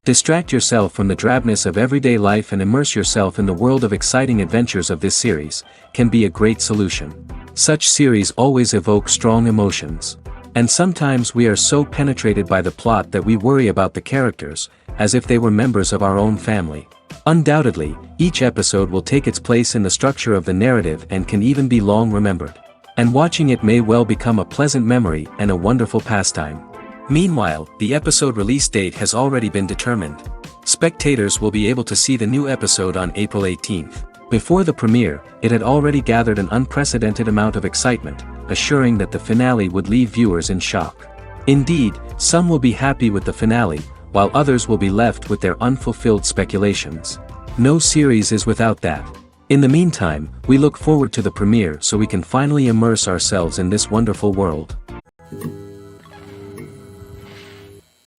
Distract yourself from the drabness of everyday life and immerse yourself in the world of exciting adventures of this series, can be a great solution. Such series always evoke strong emotions. And sometimes we are so penetrated by the plot that we worry about the characters, as if they were members of our own family. Undoubtedly, each episode will take its place in the structure of the narrative and can even be long remembered. And watching it may well become a pleasant memory and a wonderful pastime. Meanwhile, the episode release date has already been determined. Spectators will be able to see the new episode on April 18th. Before the premiere, it had already gathered an unprecedented amount of excitement, assuring that the finale would leave viewers in shock. Indeed, some will be happy with the finale, while others will be left with their unfulfilled speculations. No series is without that. In the meantime, we look forward to the premiere so we can finally immerse ourselves in this wonderful world.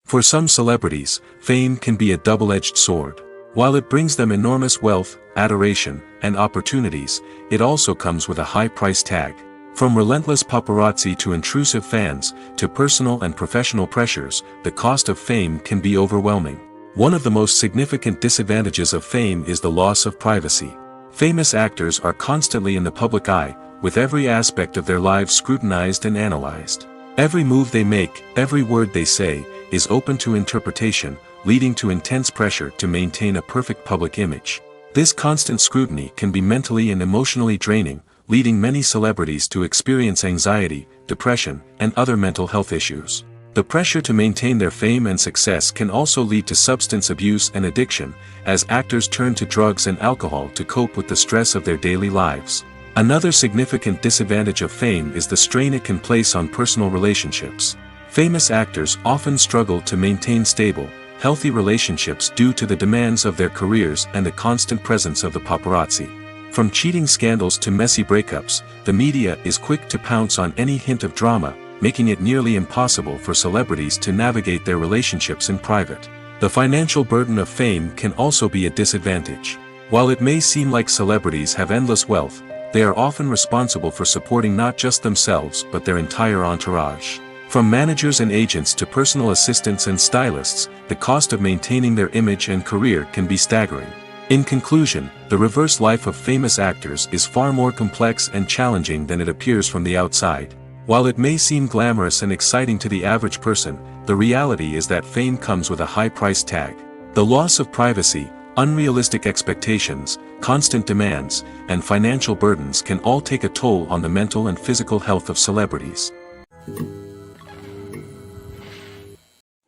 For some celebrities, fame can be a double-edged sword. While it brings them enormous wealth, adoration, and opportunities, it also comes with a high price tag. From relentless paparazzi to intrusive fans, to personal and professional pressures, the cost of fame can be overwhelming. One of the most significant disadvantages of fame is the loss of privacy. Famous actors are constantly in the public eye, with every aspect of their lives scrutinized and analyzed. Every move they make, every word they say, is open to interpretation, leading to intense pressure to maintain a perfect public image. This constant scrutiny can be mentally and emotionally draining, leading many celebrities to experience anxiety, depression, and other mental health issues. The pressure to maintain their fame and success can also lead to substance abuse and addiction, as actors turn to drugs and alcohol to cope with the stress of their daily lives. Another significant disadvantage of fame is the strain it can place on personal relationships. Famous actors often struggle to maintain stable, healthy relationships due to the demands of their careers and the constant presence of the paparazzi. From cheating scandals to messy breakups, the media is quick to pounce on any hint of drama, making it nearly impossible for celebrities to navigate their relationships in private. The financial burden of fame can also be a disadvantage. While it may seem like celebrities have endless wealth, they are often responsible for supporting not just themselves but their entire entourage. From managers and agents to personal assistants and stylists, the cost of maintaining their image and career can be staggering. In conclusion, the reverse life of famous actors is far more complex and challenging than it appears from the outside. While it may seem glamorous and exciting to the average person, the reality is that fame comes with a high price tag. The loss of privacy, unrealistic expectations, constant demands, and financial burdens can all take a toll on the mental and physical health of celebrities.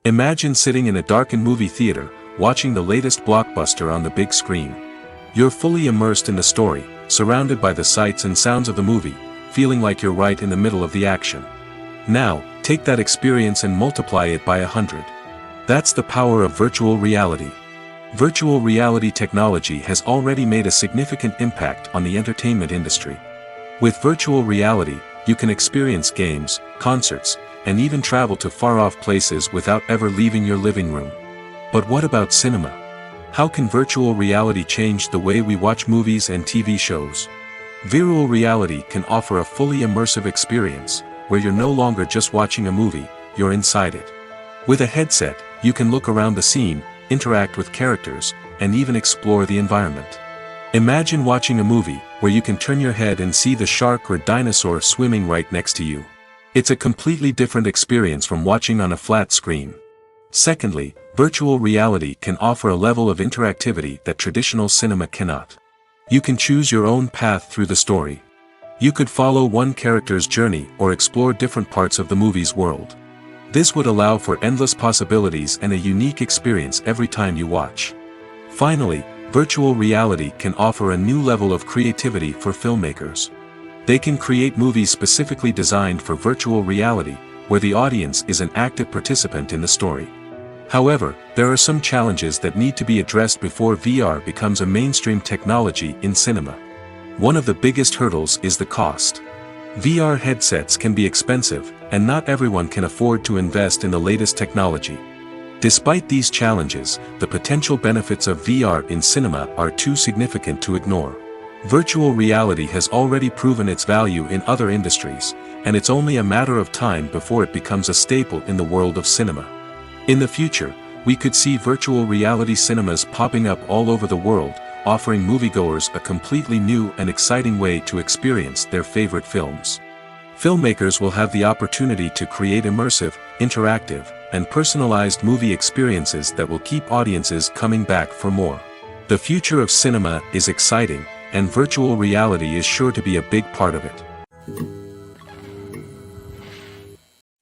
Imagine sitting in a darkened movie theater, watching the latest blockbuster on the big screen. You're fully immersed in the story, surrounded by the sights and sounds of the movie, feeling like you're right in the middle of the action. Now, take that experience and multiply it by 100. That's the power of virtual reality. Virtual reality technology has already made a significant impact on the entertainment industry. With virtual reality, you can experience games, concerts, and even travel to far-off places without ever leaving your living room. But what about cinema? How can virtual reality change the way we watch movies and TV shows? Virtual reality can offer a fully immersive experience, where you're no longer just watching a movie, you're inside it. With a headset, you can look around the scene, interact with characters, and even explore the environment. Imagine watching a movie, where you can turn your head and see the shark or dinosaur swimming right next to you. It's a completely different experience from watching on a flat screen. Secondly, virtual reality can offer a level of interactivity that traditional cinema cannot. You can choose your own path through the story. You could follow one character's journey or explore different parts of the movie's world. This would allow for endless possibilities and a unique experience every time you watch. Finally, virtual reality can offer a new level of creativity for filmmakers. They can create movies specifically designed for virtual reality, where the audience is an active participant in the story. However, there are some challenges that need to be addressed before VR becomes a mainstream technology in cinema. One of the biggest hurdles is the cost. VR headsets can be expensive, and not everyone can afford to invest in the latest technology. Despite these challenges, the potential benefits of VR in cinema are too significant to ignore. Virtual reality has already proven its value in other industries, and it's only a matter of time before it becomes a staple in the world of cinema. In the future, We could see virtual reality cinemas popping up all over the world, offering moviegoers a completely new and exciting way to experience their favorite films. Filmmakers will have the opportunity to create immersive, interactive, and personalized movie experiences that will keep audiences coming back for more. The future of cinema is exciting, and virtual reality is sure to be a big part of it.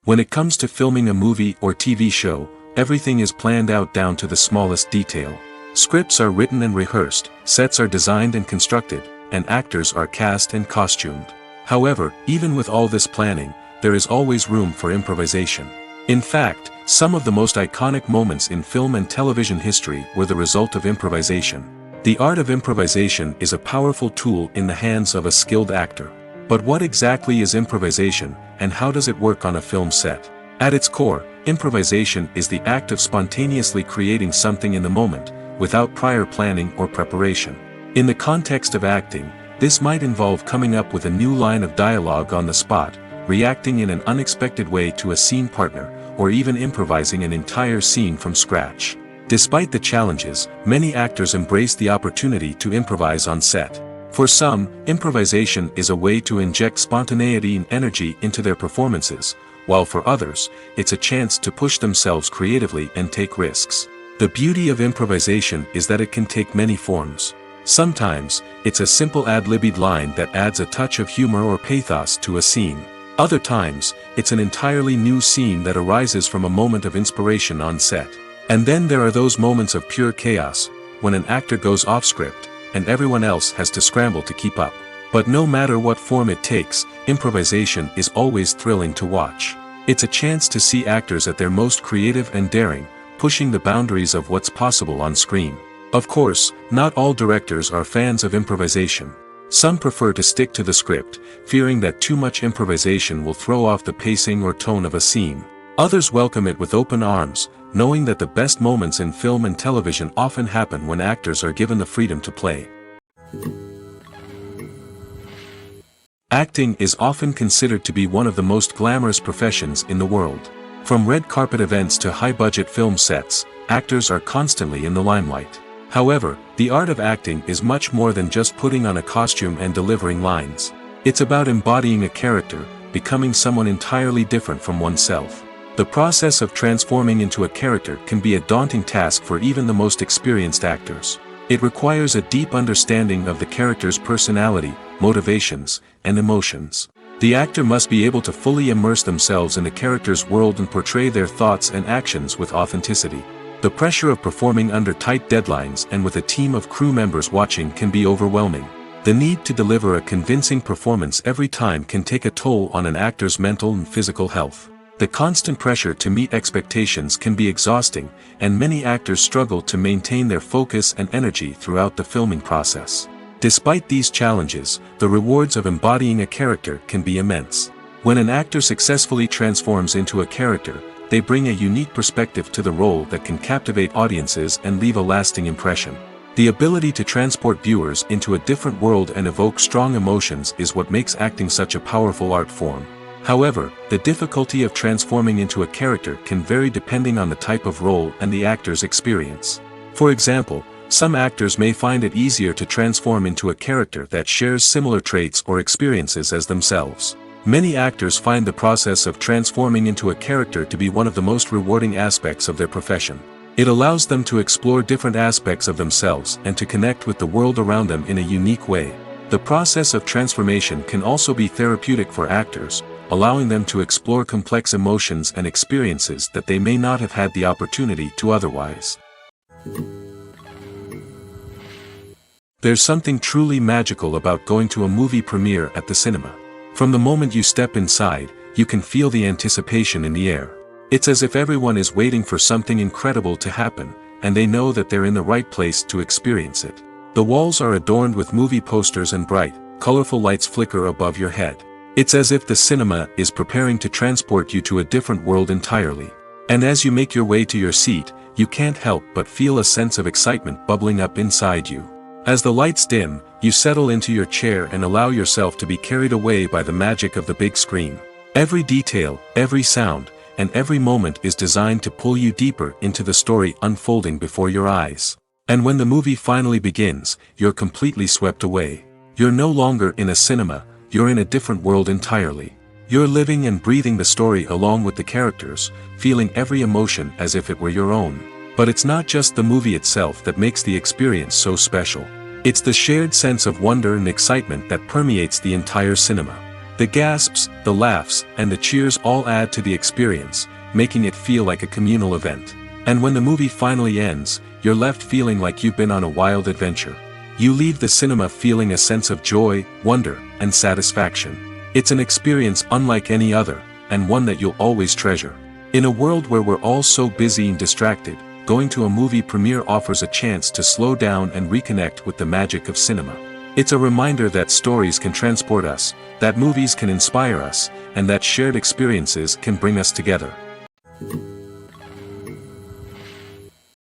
When it comes to filming a movie or TV show, everything is planned out down to the smallest detail. Scripts are written and rehearsed, sets are designed and constructed, and actors are cast and costumed. However, even with all this planning, there is always room for improvisation. In fact, some of the most iconic moments in film and television history were the result of improvisation. The art of improvisation is a powerful tool in the hands of a skilled actor. But what exactly is improvisation, and how does it work on a film set? At its core, improvisation is the act of spontaneously creating something in the moment, without prior planning or preparation. In the context of acting, this might involve coming up with a new line of dialogue on the spot, reacting in an unexpected way to a scene partner, or even improvising an entire scene from scratch. Despite the challenges, many actors embrace the opportunity to improvise on set. For some, improvisation is a way to inject spontaneity and energy into their performances, while for others, it's a chance to push themselves creatively and take risks. The beauty of improvisation is that it can take many forms. Sometimes, it's a simple ad-libbed line that adds a touch of humor or pathos to a scene. Other times, it's an entirely new scene that arises from a moment of inspiration on set. And then there are those moments of pure chaos, when an actor goes off script, and everyone else has to scramble to keep up. But no matter what form it takes, improvisation is always thrilling to watch. It's a chance to see actors at their most creative and daring, pushing the boundaries of what's possible on screen. Of course, not all directors are fans of improvisation. Some prefer to stick to the script, fearing that too much improvisation will throw off the pacing or tone of a scene. Others welcome it with open arms, knowing that the best moments in film and television often happen when actors are given the freedom to play. Acting is often considered to be one of the most glamorous professions in the world. From red carpet events to high-budget film sets, actors are constantly in the limelight. However, the art of acting is much more than just putting on a costume and delivering lines. It's about embodying a character, becoming someone entirely different from oneself. The process of transforming into a character can be a daunting task for even the most experienced actors. It requires a deep understanding of the character's personality, motivations, and emotions. The actor must be able to fully immerse themselves in the character's world and portray their thoughts and actions with authenticity. The pressure of performing under tight deadlines and with a team of crew members watching can be overwhelming. The need to deliver a convincing performance every time can take a toll on an actor's mental and physical health. The constant pressure to meet expectations can be exhausting, and many actors struggle to maintain their focus and energy throughout the filming process. Despite these challenges, the rewards of embodying a character can be immense. When an actor successfully transforms into a character, they bring a unique perspective to the role that can captivate audiences and leave a lasting impression. The ability to transport viewers into a different world and evoke strong emotions is what makes acting such a powerful art form. However, the difficulty of transforming into a character can vary depending on the type of role and the actor's experience. For example, some actors may find it easier to transform into a character that shares similar traits or experiences as themselves. Many actors find the process of transforming into a character to be one of the most rewarding aspects of their profession. It allows them to explore different aspects of themselves and to connect with the world around them in a unique way. The process of transformation can also be therapeutic for actors, allowing them to explore complex emotions and experiences that they may not have had the opportunity to otherwise. There's something truly magical about going to a movie premiere at the cinema. From the moment you step inside, you can feel the anticipation in the air. It's as if everyone is waiting for something incredible to happen, and they know that they're in the right place to experience it. The walls are adorned with movie posters and bright, colorful lights flicker above your head. It's as if the cinema is preparing to transport you to a different world entirely. And as you make your way to your seat, you can't help but feel a sense of excitement bubbling up inside you. As the lights dim, you settle into your chair and allow yourself to be carried away by the magic of the big screen. Every detail, every sound, and every moment is designed to pull you deeper into the story unfolding before your eyes. And when the movie finally begins, you're completely swept away. You're no longer in a cinema, you're in a different world entirely. You're living and breathing the story along with the characters, feeling every emotion as if it were your own. But it's not just the movie itself that makes the experience so special. It's the shared sense of wonder and excitement that permeates the entire cinema. The gasps, the laughs, and the cheers all add to the experience, making it feel like a communal event. And when the movie finally ends, you're left feeling like you've been on a wild adventure. You leave the cinema feeling a sense of joy, wonder, and satisfaction. It's an experience unlike any other, and one that you'll always treasure. In a world where we're all so busy and distracted, going to a movie premiere offers a chance to slow down and reconnect with the magic of cinema. It's a reminder that stories can transport us, that movies can inspire us, and that shared experiences can bring us together.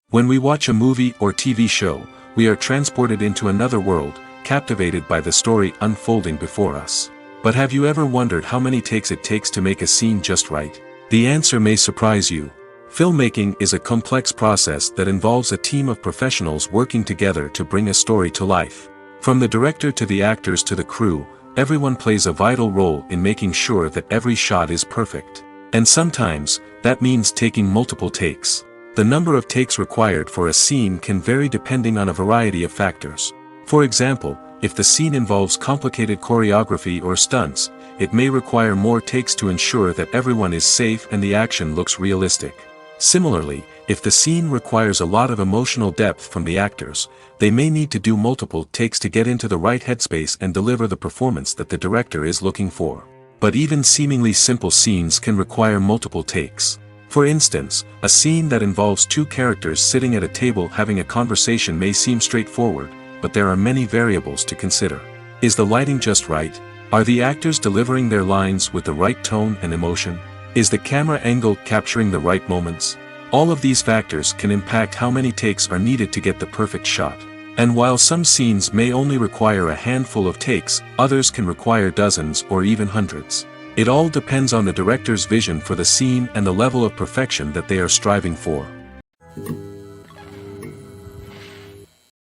When we watch a movie or TV show, we are transported into another world, captivated by the story unfolding before us. But have you ever wondered how many takes it takes to make a scene just right? The answer may surprise you. Filmmaking is a complex process that involves a team of professionals working together to bring a story to life. From the director to the actors to the crew, everyone plays a vital role in making sure that every shot is perfect. And sometimes, that means taking multiple takes. The number of takes required for a scene can vary depending on a variety of factors. For example, if the scene involves complicated choreography or stunts, it may require more takes to ensure that everyone is safe and the action looks realistic. Similarly, if the scene requires a lot of emotional depth from the actors, they may need to do multiple takes to get into the right headspace and deliver the performance that the director is looking for. But even seemingly simple scenes can require multiple takes. For instance, a scene that involves two characters sitting at a table having a conversation may seem straightforward, but there are many variables to consider. Is the lighting just right? Are the actors delivering their lines with the right tone and emotion? Is the camera angle capturing the right moments? All of these factors can impact how many takes are needed to get the perfect shot. And while some scenes may only require a handful of takes, others can require dozens or even hundreds. It all depends on the director's vision for the scene and the level of perfection that they are striving for.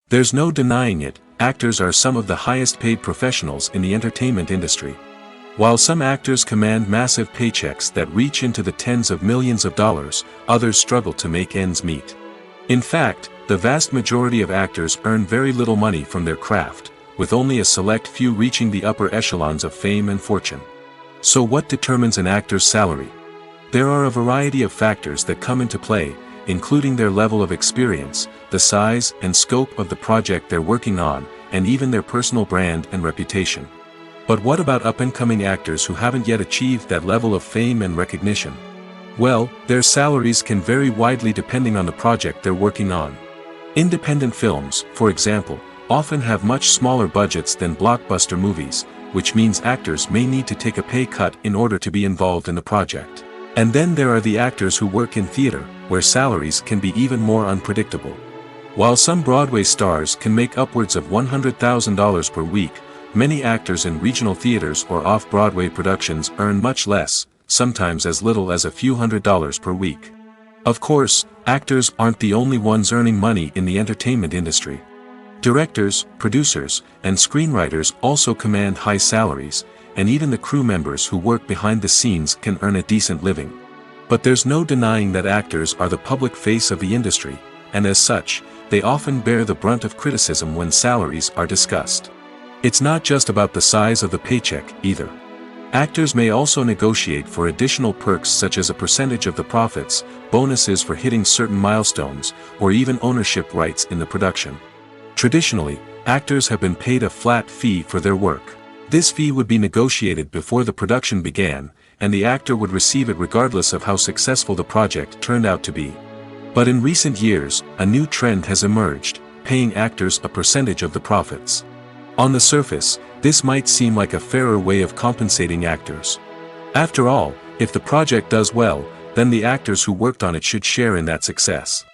There's no denying it, actors are some of the highest paid professionals in the entertainment industry. While some actors command massive paychecks that reach into the tens of millions of dollars, others struggle to make ends meet. In fact, the vast majority of actors earn very little money from their craft, with only a select few reaching the upper echelons of fame and fortune. So what determines an actor's salary? There are a variety of factors that come into play, including their level of experience, the size and scope of the project they're working on, and even their personal brand and reputation. But what about up-and-coming actors who haven't yet achieved that level of fame and recognition? Well, their salaries can vary widely depending on the project they're working on. Independent films, for example, often have much smaller budgets than blockbuster movies, which means actors may need to take a pay cut in order to be involved in the project. And then there are the actors who work in theater, where salaries can be even more unpredictable. While some Broadway stars can make upwards of $100,000 per week, many actors in regional theaters or off-Broadway productions earn much less, sometimes as little as a few $100s per week. Of course, actors aren't the only ones earning money in the entertainment industry. Directors, producers, and screenwriters also command high salaries, and even the crew members who work behind the scenes can earn a decent living. But there's no denying that actors are the public face of the industry, and as such, they often bear the brunt of criticism when salaries are discussed. It's not just about the size of the paycheck, either. Actors may also negotiate for additional perks such as a percentage of the profits, bonuses for hitting certain milestones, or even ownership rights in the production. Traditionally, actors have been paid a flat fee for their work. This fee would be negotiated before the production began, and the actor would receive it regardless of how successful the project turned out to be. But in recent years, a new trend has emerged, paying actors a percentage of the profits. On the surface, this might seem like a fairer way of compensating actors. After all, if the project does well, then the actors who worked on it should share in that success.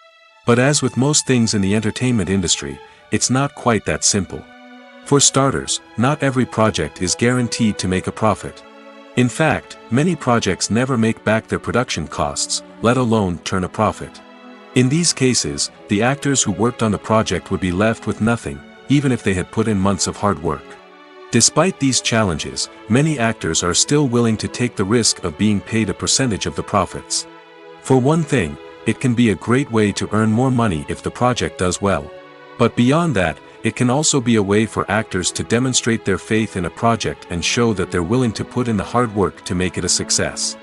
But as with most things in the entertainment industry, it's not quite that simple. For starters, not every project is guaranteed to make a profit. In fact, many projects never make back their production costs, let alone turn a profit. In these cases, the actors who worked on the project would be left with nothing, even if they had put in months of hard work. Despite these challenges, many actors are still willing to take the risk of being paid a percentage of the profits. For one thing, it can be a great way to earn more money if the project does well. But beyond that, it can also be a way for actors to demonstrate their faith in a project and show that they're willing to put in the hard work to make it a success.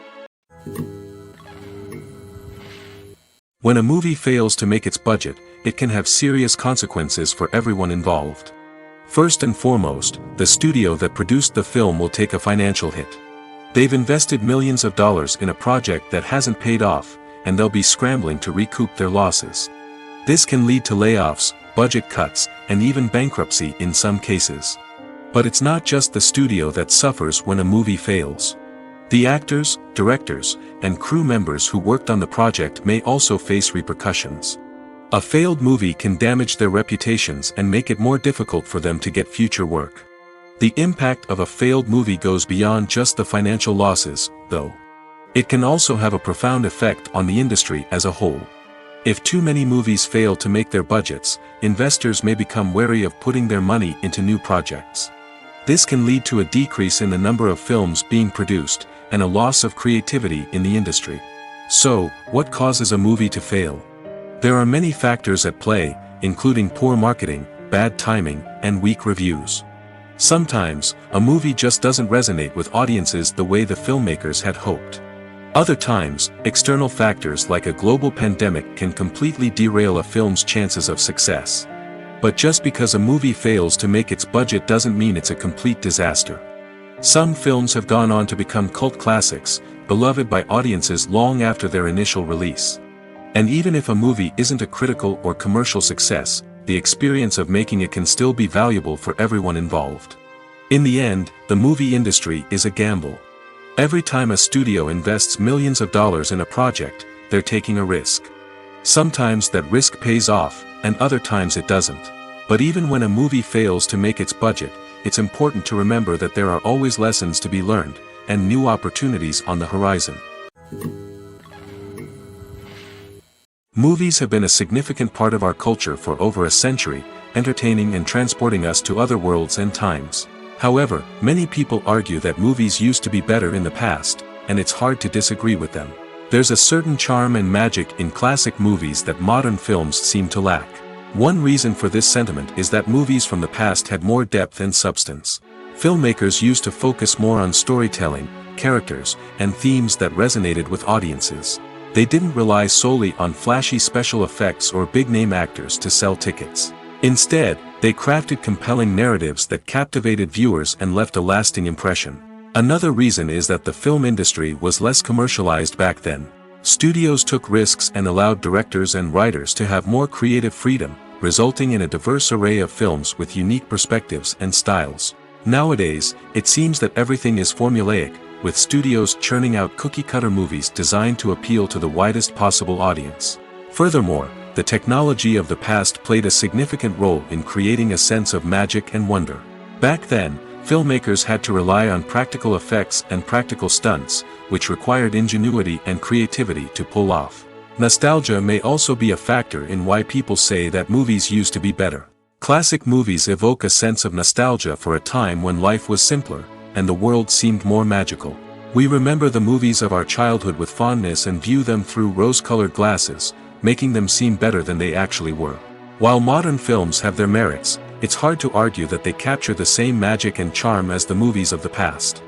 When a movie fails to make its budget, it can have serious consequences for everyone involved. First and foremost, the studio that produced the film will take a financial hit. They've invested millions of dollars in a project that hasn't paid off, and they'll be scrambling to recoup their losses. This can lead to layoffs, budget cuts, and even bankruptcy in some cases. But it's not just the studio that suffers when a movie fails. The actors, directors, and crew members who worked on the project may also face repercussions. A failed movie can damage their reputations and make it more difficult for them to get future work. The impact of a failed movie goes beyond just the financial losses, though. It can also have a profound effect on the industry as a whole. If too many movies fail to make their budgets, investors may become wary of putting their money into new projects. This can lead to a decrease in the number of films being produced, and a loss of creativity in the industry. So, what causes a movie to fail? There are many factors at play, including poor marketing, bad timing, and weak reviews. Sometimes, a movie just doesn't resonate with audiences the way the filmmakers had hoped. Other times, external factors like a global pandemic can completely derail a film's chances of success. But just because a movie fails to make its budget doesn't mean it's a complete disaster. Some films have gone on to become cult classics, beloved by audiences long after their initial release. And even if a movie isn't a critical or commercial success, the experience of making it can still be valuable for everyone involved. In the end, the movie industry is a gamble. Every time a studio invests millions of dollars in a project, they're taking a risk. Sometimes that risk pays off, and other times it doesn't. But even when a movie fails to make its budget, it's important to remember that there are always lessons to be learned, and new opportunities on the horizon. Movies have been a significant part of our culture for over a century, entertaining and transporting us to other worlds and times. However, many people argue that movies used to be better in the past, and it's hard to disagree with them. There's a certain charm and magic in classic movies that modern films seem to lack. One reason for this sentiment is that movies from the past had more depth and substance. Filmmakers used to focus more on storytelling, characters, and themes that resonated with audiences. They didn't rely solely on flashy special effects or big-name actors to sell tickets. Instead, they crafted compelling narratives that captivated viewers and left a lasting impression. Another reason is that the film industry was less commercialized back then. Studios took risks and allowed directors and writers to have more creative freedom, resulting in a diverse array of films with unique perspectives and styles. Nowadays, it seems that everything is formulaic, with studios churning out cookie-cutter movies designed to appeal to the widest possible audience. Furthermore, the technology of the past played a significant role in creating a sense of magic and wonder. Back then, filmmakers had to rely on practical effects and practical stunts, which required ingenuity and creativity to pull off. Nostalgia may also be a factor in why people say that movies used to be better. Classic movies evoke a sense of nostalgia for a time when life was simpler, and the world seemed more magical. We remember the movies of our childhood with fondness and view them through rose-colored glasses, making them seem better than they actually were. While modern films have their merits, it's hard to argue that they capture the same magic and charm as the movies of the past.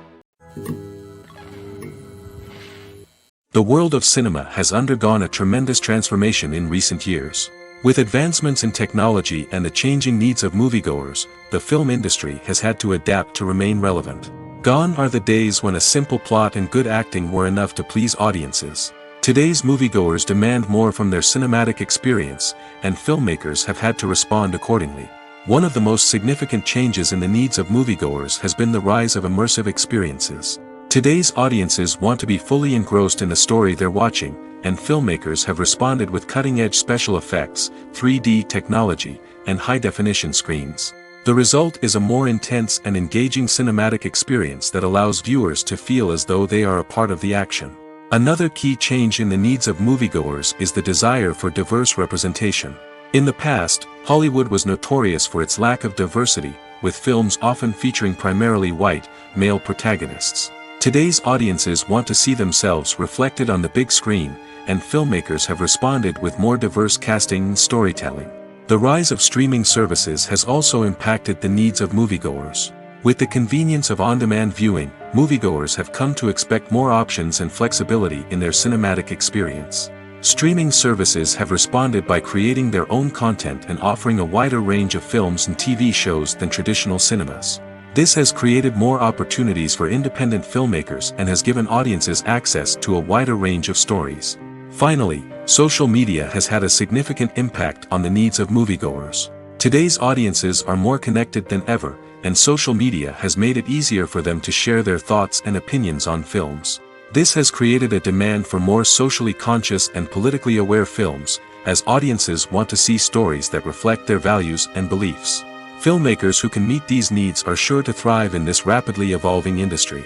The world of cinema has undergone a tremendous transformation in recent years. With advancements in technology and the changing needs of moviegoers, the film industry has had to adapt to remain relevant. Gone are the days when a simple plot and good acting were enough to please audiences. Today's moviegoers demand more from their cinematic experience, and filmmakers have had to respond accordingly. One of the most significant changes in the needs of moviegoers has been the rise of immersive experiences. Today's audiences want to be fully engrossed in the story they're watching, and filmmakers have responded with cutting-edge special effects, 3D technology, and high-definition screens. The result is a more intense and engaging cinematic experience that allows viewers to feel as though they are a part of the action. Another key change in the needs of moviegoers is the desire for diverse representation. In the past, Hollywood was notorious for its lack of diversity, with films often featuring primarily white, male protagonists. Today's audiences want to see themselves reflected on the big screen, and filmmakers have responded with more diverse casting and storytelling. The rise of streaming services has also impacted the needs of moviegoers. With the convenience of on-demand viewing, moviegoers have come to expect more options and flexibility in their cinematic experience. Streaming services have responded by creating their own content and offering a wider range of films and TV shows than traditional cinemas. This has created more opportunities for independent filmmakers and has given audiences access to a wider range of stories. Finally, social media has had a significant impact on the needs of moviegoers. Today's audiences are more connected than ever, and social media has made it easier for them to share their thoughts and opinions on films. This has created a demand for more socially conscious and politically aware films, as audiences want to see stories that reflect their values and beliefs. Filmmakers who can meet these needs are sure to thrive in this rapidly evolving industry.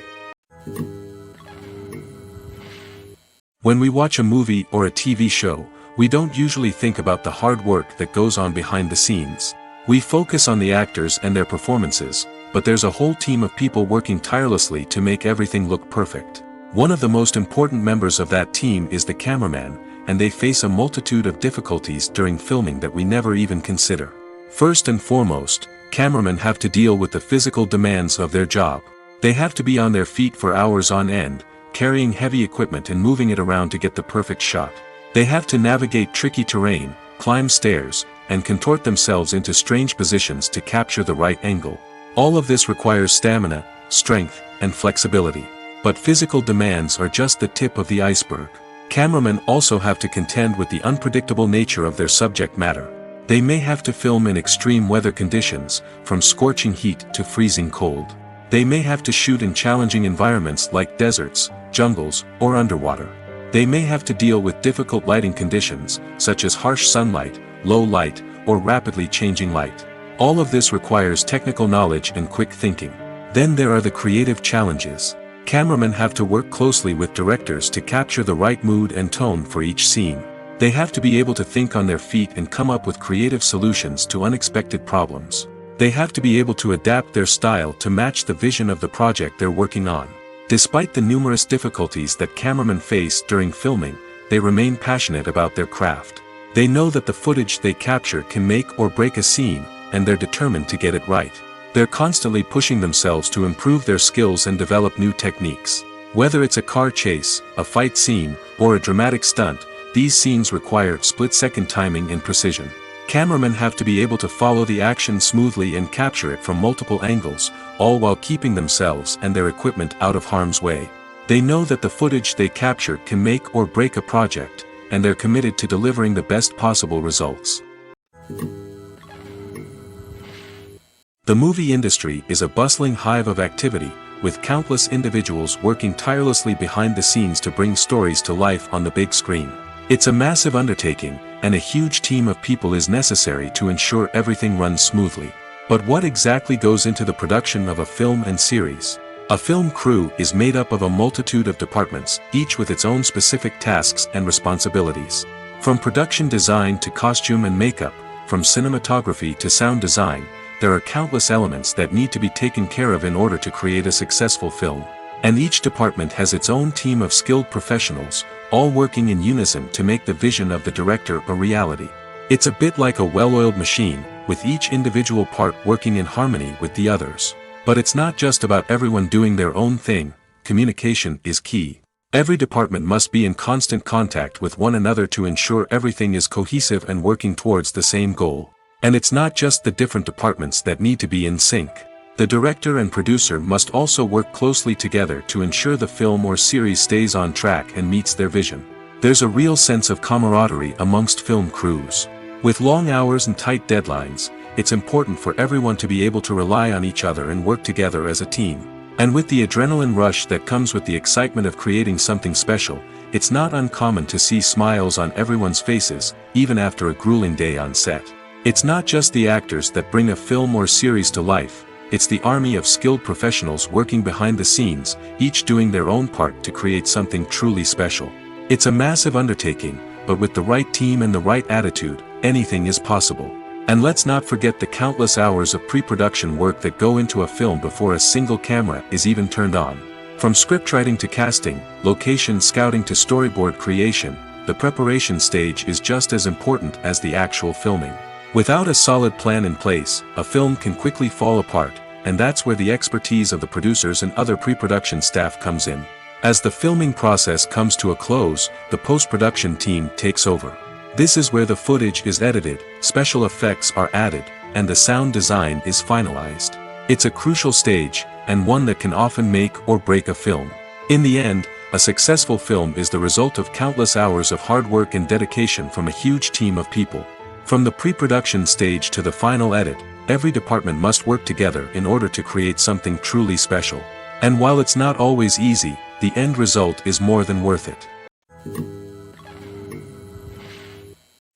When we watch a movie or a TV show, we don't usually think about the hard work that goes on behind the scenes. We focus on the actors and their performances, but there's a whole team of people working tirelessly to make everything look perfect. One of the most important members of that team is the cameraman, and they face a multitude of difficulties during filming that we never even consider. First and foremost, cameramen have to deal with the physical demands of their job. They have to be on their feet for hours on end, carrying heavy equipment and moving it around to get the perfect shot. They have to navigate tricky terrain, climb stairs, and contort themselves into strange positions to capture the right angle. All of this requires stamina, strength, and flexibility. But physical demands are just the tip of the iceberg. Cameramen also have to contend with the unpredictable nature of their subject matter. They may have to film in extreme weather conditions, from scorching heat to freezing cold. They may have to shoot in challenging environments like deserts, jungles, or underwater. They may have to deal with difficult lighting conditions, such as harsh sunlight, low light, or rapidly changing light. All of this requires technical knowledge and quick thinking. Then there are the creative challenges. Cameramen have to work closely with directors to capture the right mood and tone for each scene. They have to be able to think on their feet and come up with creative solutions to unexpected problems. They have to be able to adapt their style to match the vision of the project they're working on. Despite the numerous difficulties that cameramen face during filming, they remain passionate about their craft. They know that the footage they capture can make or break a scene, and they're determined to get it right. They're constantly pushing themselves to improve their skills and develop new techniques. Whether it's a car chase, a fight scene, or a dramatic stunt, these scenes require split-second timing and precision. Cameramen have to be able to follow the action smoothly and capture it from multiple angles, all while keeping themselves and their equipment out of harm's way. They know that the footage they capture can make or break a project, and they're committed to delivering the best possible results. The movie industry is a bustling hive of activity, with countless individuals working tirelessly behind the scenes to bring stories to life on the big screen. It's a massive undertaking, and a huge team of people is necessary to ensure everything runs smoothly. But what exactly goes into the production of a film and series? A film crew is made up of a multitude of departments, each with its own specific tasks and responsibilities. From production design to costume and makeup, from cinematography to sound design, there are countless elements that need to be taken care of in order to create a successful film. And each department has its own team of skilled professionals, all working in unison to make the vision of the director a reality. It's a bit like a well-oiled machine, with each individual part working in harmony with the others. But it's not just about everyone doing their own thing. Communication is key. Every department must be in constant contact with one another to ensure everything is cohesive and working towards the same goal. And it's not just the different departments that need to be in sync. The director and producer must also work closely together to ensure the film or series stays on track and meets their vision. There's a real sense of camaraderie amongst film crews. With long hours and tight deadlines, it's important for everyone to be able to rely on each other and work together as a team. And with the adrenaline rush that comes with the excitement of creating something special, it's not uncommon to see smiles on everyone's faces, even after a grueling day on set. It's not just the actors that bring a film or series to life, it's the army of skilled professionals working behind the scenes, each doing their own part to create something truly special. It's a massive undertaking, but with the right team and the right attitude, anything is possible. And let's not forget the countless hours of pre-production work that go into a film before a single camera is even turned on. From scriptwriting to casting, location scouting to storyboard creation, the preparation stage is just as important as the actual filming. Without a solid plan in place, a film can quickly fall apart, and that's where the expertise of the producers and other pre-production staff comes in. As the filming process comes to a close, the post-production team takes over. This is where the footage is edited, special effects are added, and the sound design is finalized. It's a crucial stage, and one that can often make or break a film. In the end, a successful film is the result of countless hours of hard work and dedication from a huge team of people. From the pre-production stage to the final edit, every department must work together in order to create something truly special. And while it's not always easy, the end result is more than worth it.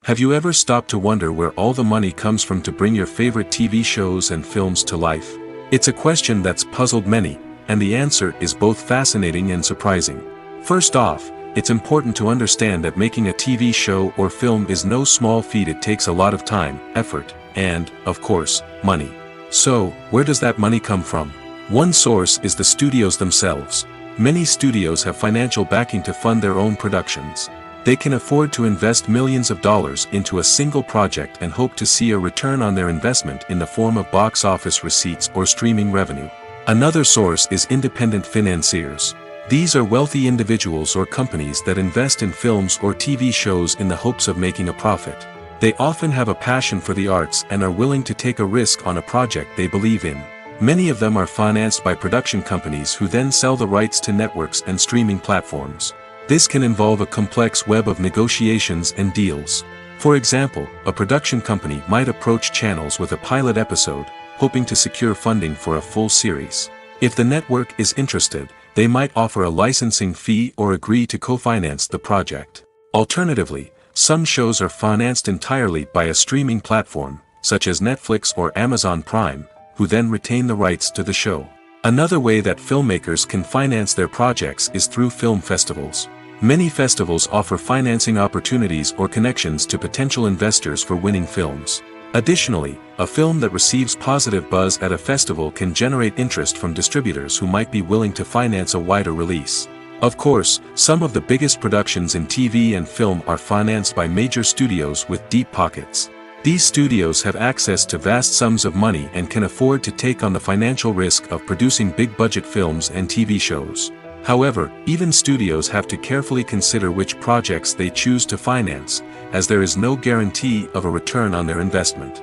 Have you ever stopped to wonder where all the money comes from to bring your favorite TV shows and films to life? It's a question that's puzzled many, and the answer is both fascinating and surprising. First off, it's important to understand that making a TV show or film is no small feat. It takes a lot of time, effort, and, of course, money. So, where does that money come from? One source is the studios themselves. Many studios have financial backing to fund their own productions. They can afford to invest millions of dollars into a single project and hope to see a return on their investment in the form of box office receipts or streaming revenue. Another source is independent financiers. These are wealthy individuals or companies that invest in films or TV shows in the hopes of making a profit. They often have a passion for the arts and are willing to take a risk on a project they believe in. Many of them are financed by production companies who then sell the rights to networks and streaming platforms. This can involve a complex web of negotiations and deals. For example, a production company might approach channels with a pilot episode, hoping to secure funding for a full series. If the network is interested, they might offer a licensing fee or agree to co-finance the project. Alternatively, some shows are financed entirely by a streaming platform, such as Netflix or Amazon Prime, who then retain the rights to the show. Another way that filmmakers can finance their projects is through film festivals. Many festivals offer financing opportunities or connections to potential investors for winning films. Additionally, a film that receives positive buzz at a festival can generate interest from distributors who might be willing to finance a wider release. Of course, some of the biggest productions in TV and film are financed by major studios with deep pockets. These studios have access to vast sums of money and can afford to take on the financial risk of producing big-budget films and TV shows. However, even studios have to carefully consider which projects they choose to finance, as there is no guarantee of a return on their investment.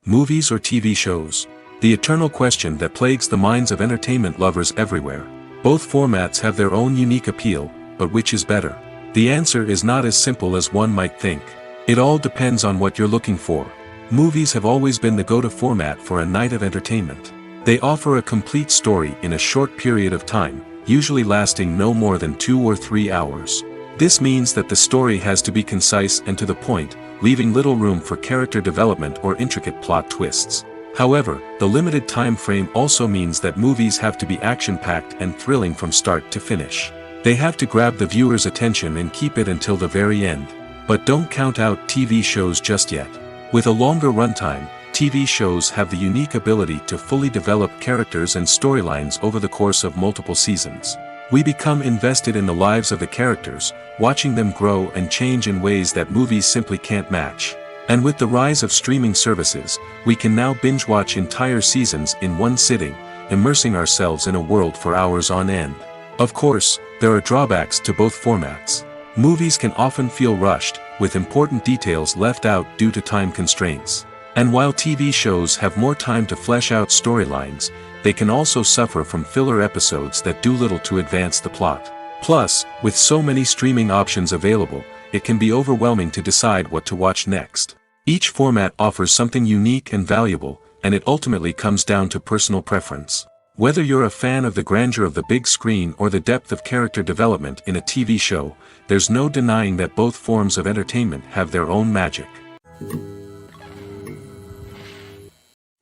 Movies or TV shows? The eternal question that plagues the minds of entertainment lovers everywhere. Both formats have their own unique appeal, but which is better? The answer is not as simple as one might think. It all depends on what you're looking for. Movies have always been the go-to format for a night of entertainment. They offer a complete story in a short period of time, usually lasting no more than 2 or 3 hours. This means that the story has to be concise and to the point, leaving little room for character development or intricate plot twists. However, the limited time frame also means that movies have to be action-packed and thrilling from start to finish. They have to grab the viewer's attention and keep it until the very end. But don't count out TV shows just yet. With a longer runtime, TV shows have the unique ability to fully develop characters and storylines over the course of multiple seasons. We become invested in the lives of the characters, watching them grow and change in ways that movies simply can't match. And with the rise of streaming services, we can now binge-watch entire seasons in one sitting, immersing ourselves in a world for hours on end. Of course, there are drawbacks to both formats. Movies can often feel rushed, with important details left out due to time constraints. And while TV shows have more time to flesh out storylines, they can also suffer from filler episodes that do little to advance the plot. Plus, with so many streaming options available, it can be overwhelming to decide what to watch next. Each format offers something unique and valuable, and it ultimately comes down to personal preference. Whether you're a fan of the grandeur of the big screen or the depth of character development in a TV show, there's no denying that both forms of entertainment have their own magic.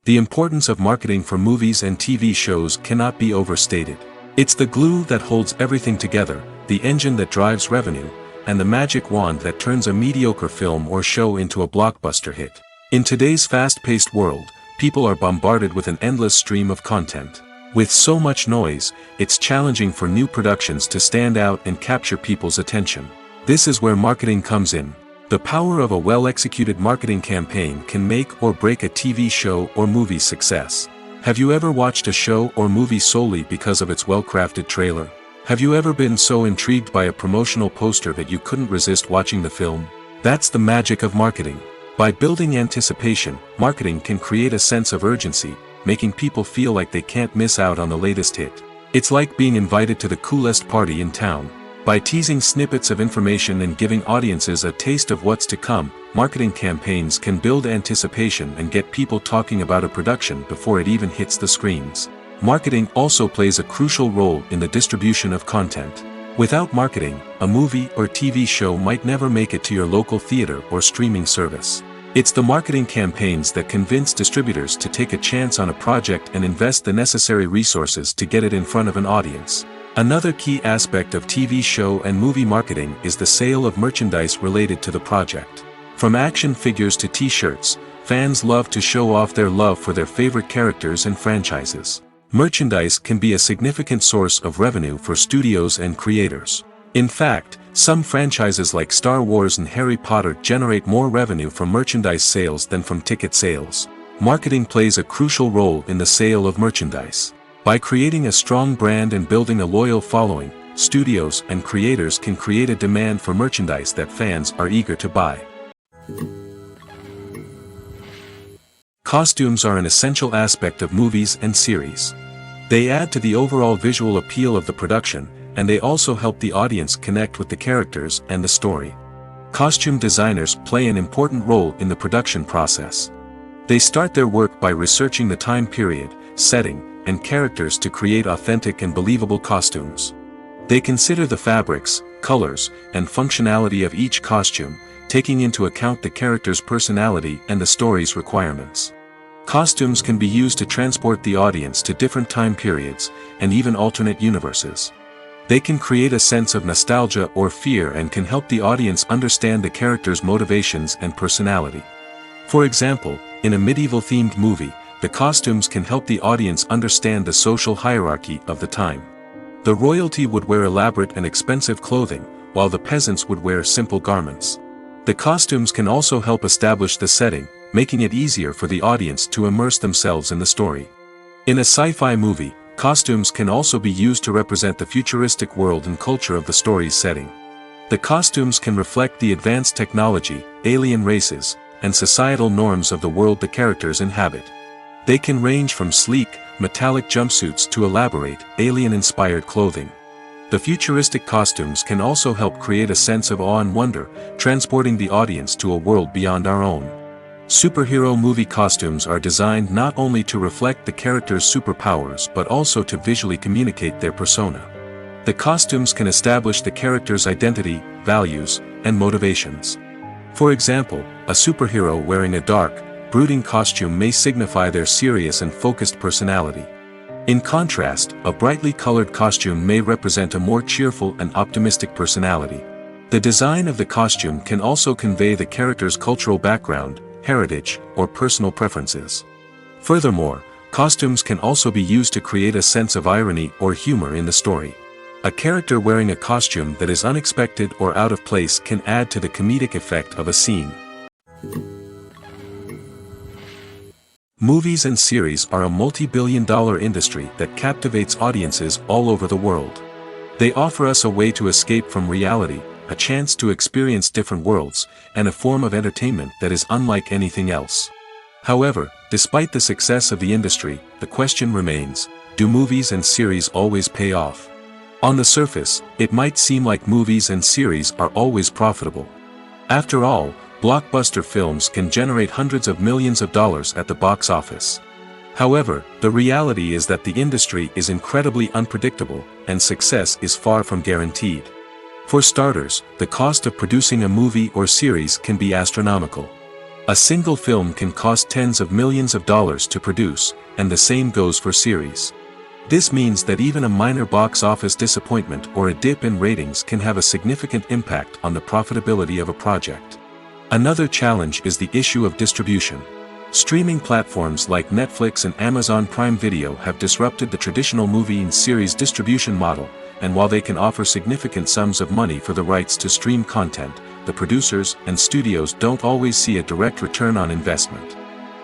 The importance of marketing for movies and TV shows cannot be overstated. It's the glue that holds everything together, the engine that drives revenue, and the magic wand that turns a mediocre film or show into a blockbuster hit. In today's fast-paced world, people are bombarded with an endless stream of content. With so much noise, it's challenging for new productions to stand out and capture people's attention. This is where marketing comes in. The power of a well-executed marketing campaign can make or break a TV show or movie's success. Have you ever watched a show or movie solely because of its well-crafted trailer? Have you ever been so intrigued by a promotional poster that you couldn't resist watching the film? That's the magic of marketing. By building anticipation, marketing can create a sense of urgency, making people feel like they can't miss out on the latest hit. It's like being invited to the coolest party in town. By teasing snippets of information and giving audiences a taste of what's to come, marketing campaigns can build anticipation and get people talking about a production before it even hits the screens. Marketing also plays a crucial role in the distribution of content. Without marketing, a movie or TV show might never make it to your local theater or streaming service. It's the marketing campaigns that convince distributors to take a chance on a project and invest the necessary resources to get it in front of an audience. Another key aspect of TV show and movie marketing is the sale of merchandise related to the project. From action figures to t-shirts, fans love to show off their love for their favorite characters and franchises. Merchandise can be a significant source of revenue for studios and creators. In fact, some franchises like Star Wars and Harry Potter generate more revenue from merchandise sales than from ticket sales. Marketing plays a crucial role in the sale of merchandise. By creating a strong brand and building a loyal following, studios and creators can create a demand for merchandise that fans are eager to buy. Costumes are an essential aspect of movies and series. They add to the overall visual appeal of the production, and they also help the audience connect with the characters and the story. Costume designers play an important role in the production process. They start their work by researching the time period, setting, and characters to create authentic and believable costumes. They consider the fabrics, colors, and functionality of each costume, taking into account the character's personality and the story's requirements. Costumes can be used to transport the audience to different time periods, and even alternate universes. They can create a sense of nostalgia or fear and can help the audience understand the character's motivations and personality. For example, in a medieval-themed movie, the costumes can help the audience understand the social hierarchy of the time. The royalty would wear elaborate and expensive clothing, while the peasants would wear simple garments. The costumes can also help establish the setting, making it easier for the audience to immerse themselves in the story. In a sci-fi movie, costumes can also be used to represent the futuristic world and culture of the story's setting. The costumes can reflect the advanced technology, alien races, and societal norms of the world the characters inhabit. They can range from sleek, metallic jumpsuits to elaborate, alien-inspired clothing. The futuristic costumes can also help create a sense of awe and wonder, transporting the audience to a world beyond our own. Superhero movie costumes are designed not only to reflect the character's superpowers but also to visually communicate their persona. The costumes can establish the character's identity, values, and motivations. For example, a superhero wearing a dark, brooding costume may signify their serious and focused personality. In contrast, a brightly colored costume may represent a more cheerful and optimistic personality. The design of the costume can also convey the character's cultural background, heritage, or personal preferences. Furthermore, costumes can also be used to create a sense of irony or humor in the story. A character wearing a costume that is unexpected or out of place can add to the comedic effect of a scene. Movies and series are a multi-billion-dollar industry that captivates audiences all over the world. They offer us a way to escape from reality, a chance to experience different worlds, and a form of entertainment that is unlike anything else. However, despite the success of the industry, the question remains, do movies and series always pay off? On the surface, it might seem like movies and series are always profitable. After all, blockbuster films can generate hundreds of millions of dollars at the box office. However, the reality is that the industry is incredibly unpredictable, and success is far from guaranteed. For starters, the cost of producing a movie or series can be astronomical. A single film can cost tens of millions of dollars to produce, and the same goes for series. This means that even a minor box office disappointment or a dip in ratings can have a significant impact on the profitability of a project. Another challenge is the issue of distribution. Streaming platforms like Netflix and Amazon Prime Video have disrupted the traditional movie and series distribution model, and while they can offer significant sums of money for the rights to stream content, the producers and studios don't always see a direct return on investment.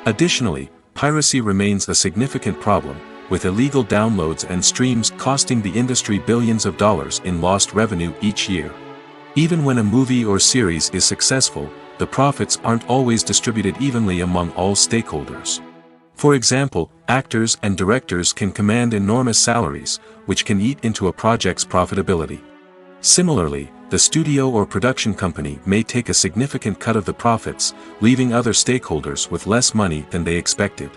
Additionally, piracy remains a significant problem, with illegal downloads and streams costing the industry billions of dollars in lost revenue each year. Even when a movie or series is successful, the profits aren't always distributed evenly among all stakeholders. For example, actors and directors can command enormous salaries, which can eat into a project's profitability. Similarly, the studio or production company may take a significant cut of the profits, leaving other stakeholders with less money than they expected.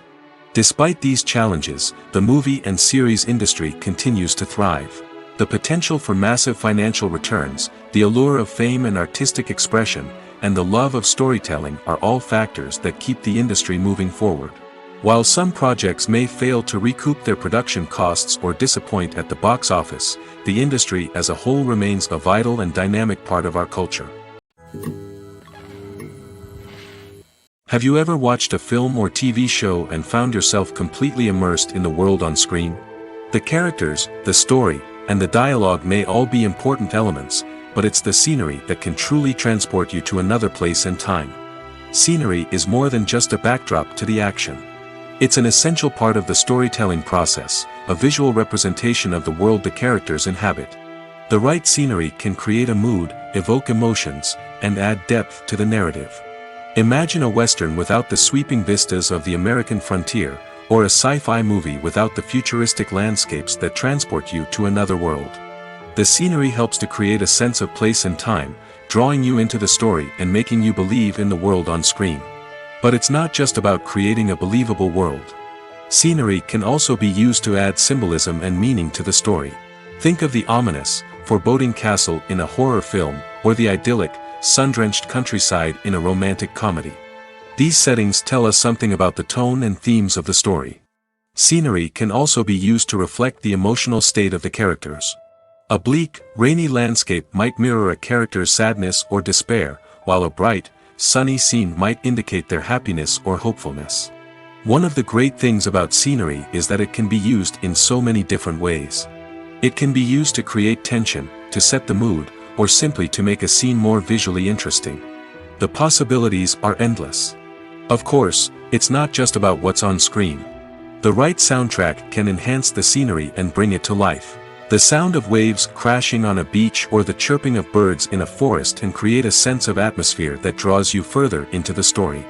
Despite these challenges, the movie and series industry continues to thrive. The potential for massive financial returns, the allure of fame and artistic expression, and the love of storytelling are all factors that keep the industry moving forward. While some projects may fail to recoup their production costs or disappoint at the box office, the industry as a whole remains a vital and dynamic part of our culture. Have you ever watched a film or TV show and found yourself completely immersed in the world on screen? The characters, the story, and the dialogue may all be important elements, but it's the scenery that can truly transport you to another place and time. Scenery is more than just a backdrop to the action. It's an essential part of the storytelling process, a visual representation of the world the characters inhabit. The right scenery can create a mood, evoke emotions, and add depth to the narrative. Imagine a Western without the sweeping vistas of the American frontier, or a sci-fi movie without the futuristic landscapes that transport you to another world. The scenery helps to create a sense of place and time, drawing you into the story and making you believe in the world on screen. But it's not just about creating a believable world. Scenery can also be used to add symbolism and meaning to the story. Think of the ominous, foreboding castle in a horror film, or the idyllic, sun-drenched countryside in a romantic comedy. These settings tell us something about the tone and themes of the story. Scenery can also be used to reflect the emotional state of the characters. A bleak, rainy landscape might mirror a character's sadness or despair, while a bright, sunny scene might indicate their happiness or hopefulness. One of the great things about scenery is that it can be used in so many different ways. It can be used to create tension, to set the mood, or simply to make a scene more visually interesting. The possibilities are endless. Of course, it's not just about what's on screen. The right soundtrack can enhance the scenery and bring it to life. The sound of waves crashing on a beach or the chirping of birds in a forest can create a sense of atmosphere that draws you further into the story.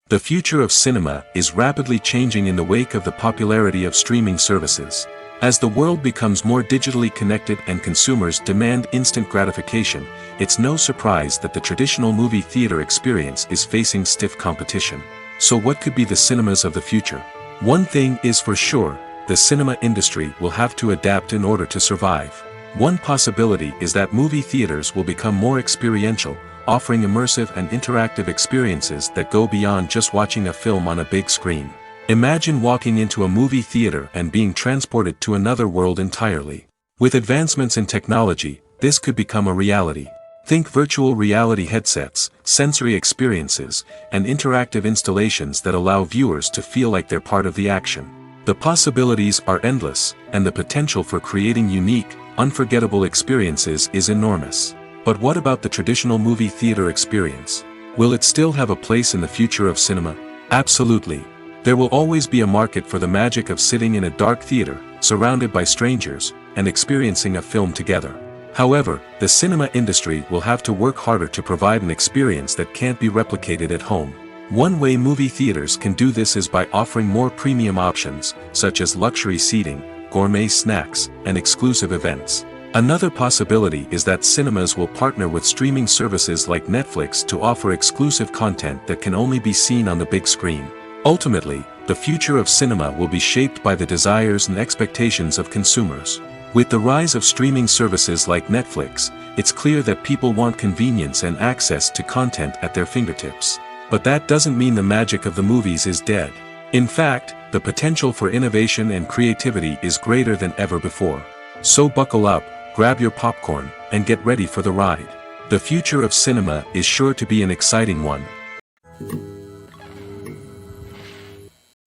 The future of cinema is rapidly changing in the wake of the popularity of streaming services. As the world becomes more digitally connected and consumers demand instant gratification, it's no surprise that the traditional movie theater experience is facing stiff competition. So what could be the cinemas of the future? One thing is for sure, the cinema industry will have to adapt in order to survive. One possibility is that movie theaters will become more experiential, offering immersive and interactive experiences that go beyond just watching a film on a big screen. Imagine walking into a movie theater and being transported to another world entirely. With advancements in technology, this could become a reality. Think virtual reality headsets, sensory experiences, and interactive installations that allow viewers to feel like they're part of the action. The possibilities are endless, and the potential for creating unique, unforgettable experiences is enormous. But what about the traditional movie theater experience? Will it still have a place in the future of cinema? Absolutely. There will always be a market for the magic of sitting in a dark theater, surrounded by strangers, and experiencing a film together. However, the cinema industry will have to work harder to provide an experience that can't be replicated at home. One way movie theaters can do this is by offering more premium options, such as luxury seating, gourmet snacks, and exclusive events. Another possibility is that cinemas will partner with streaming services like Netflix to offer exclusive content that can only be seen on the big screen. Ultimately, the future of cinema will be shaped by the desires and expectations of consumers. With the rise of streaming services like Netflix, it's clear that people want convenience and access to content at their fingertips. But that doesn't mean the magic of the movies is dead. In fact, the potential for innovation and creativity is greater than ever before. So buckle up, grab your popcorn, and get ready for the ride. The future of cinema is sure to be an exciting one.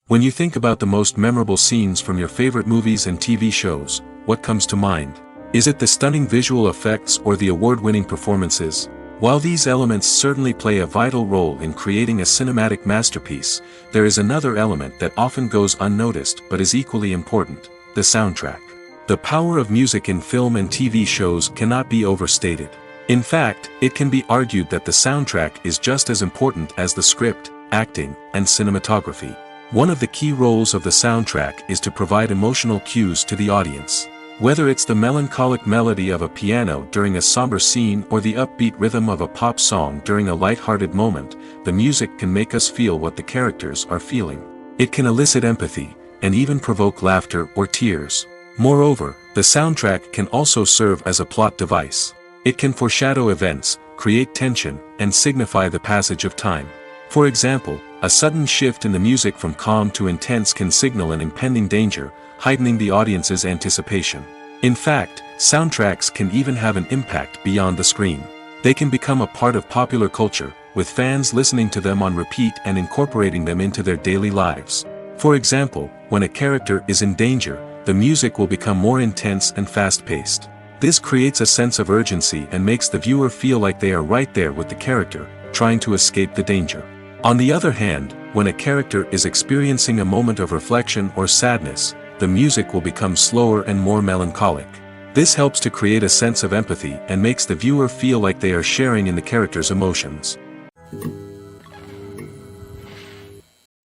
When you think about the most memorable scenes from your favorite movies and TV shows, what comes to mind? Is it the stunning visual effects or the award-winning performances? While these elements certainly play a vital role in creating a cinematic masterpiece, there is another element that often goes unnoticed but is equally important: the soundtrack. The power of music in film and TV shows cannot be overstated. In fact, it can be argued that the soundtrack is just as important as the script, acting, and cinematography. One of the key roles of the soundtrack is to provide emotional cues to the audience. Whether it's the melancholic melody of a piano during a somber scene or the upbeat rhythm of a pop song during a light-hearted moment, the music can make us feel what the characters are feeling. It can elicit empathy, and even provoke laughter or tears. Moreover, the soundtrack can also serve as a plot device. It can foreshadow events, create tension, and signify the passage of time. For example, a sudden shift in the music from calm to intense can signal an impending danger, heightening the audience's anticipation. In fact, soundtracks can even have an impact beyond the screen. They can become a part of popular culture, with fans listening to them on repeat and incorporating them into their daily lives. For example, when a character is in danger, the music will become more intense and fast-paced. This creates a sense of urgency and makes the viewer feel like they are right there with the character, trying to escape the danger. On the other hand, when a character is experiencing a moment of reflection or sadness, the music will become slower and more melancholic. This helps to create a sense of empathy and makes the viewer feel like they are sharing in the character's emotions.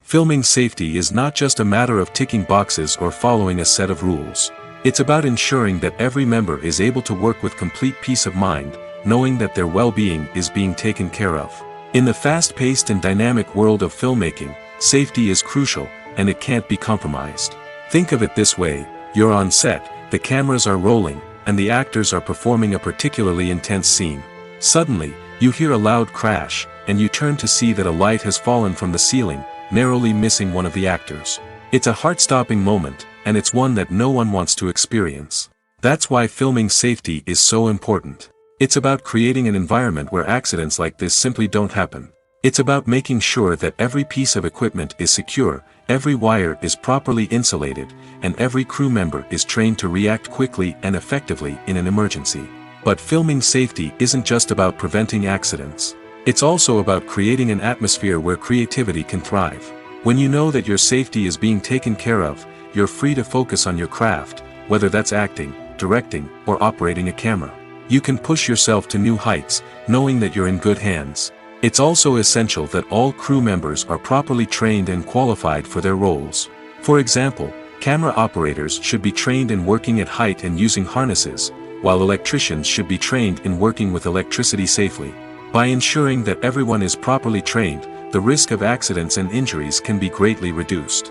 Filming safety is not just a matter of ticking boxes or following a set of rules. It's about ensuring that every member is able to work with complete peace of mind, knowing that their well-being is being taken care of. In the fast-paced and dynamic world of filmmaking, safety is crucial, and it can't be compromised. Think of it this way: you're on set, the cameras are rolling, and the actors are performing a particularly intense scene. Suddenly, you hear a loud crash, and you turn to see that a light has fallen from the ceiling, narrowly missing one of the actors. It's a heart-stopping moment, and it's one that no one wants to experience. That's why filming safety is so important. It's about creating an environment where accidents like this simply don't happen. It's about making sure that every piece of equipment is secure, every wire is properly insulated, and every crew member is trained to react quickly and effectively in an emergency. But filming safety isn't just about preventing accidents. It's also about creating an atmosphere where creativity can thrive. When you know that your safety is being taken care of, you're free to focus on your craft, whether that's acting, directing, or operating a camera. You can push yourself to new heights, knowing that you're in good hands. It's also essential that all crew members are properly trained and qualified for their roles. For example, camera operators should be trained in working at height and using harnesses, while electricians should be trained in working with electricity safely. By ensuring that everyone is properly trained, the risk of accidents and injuries can be greatly reduced.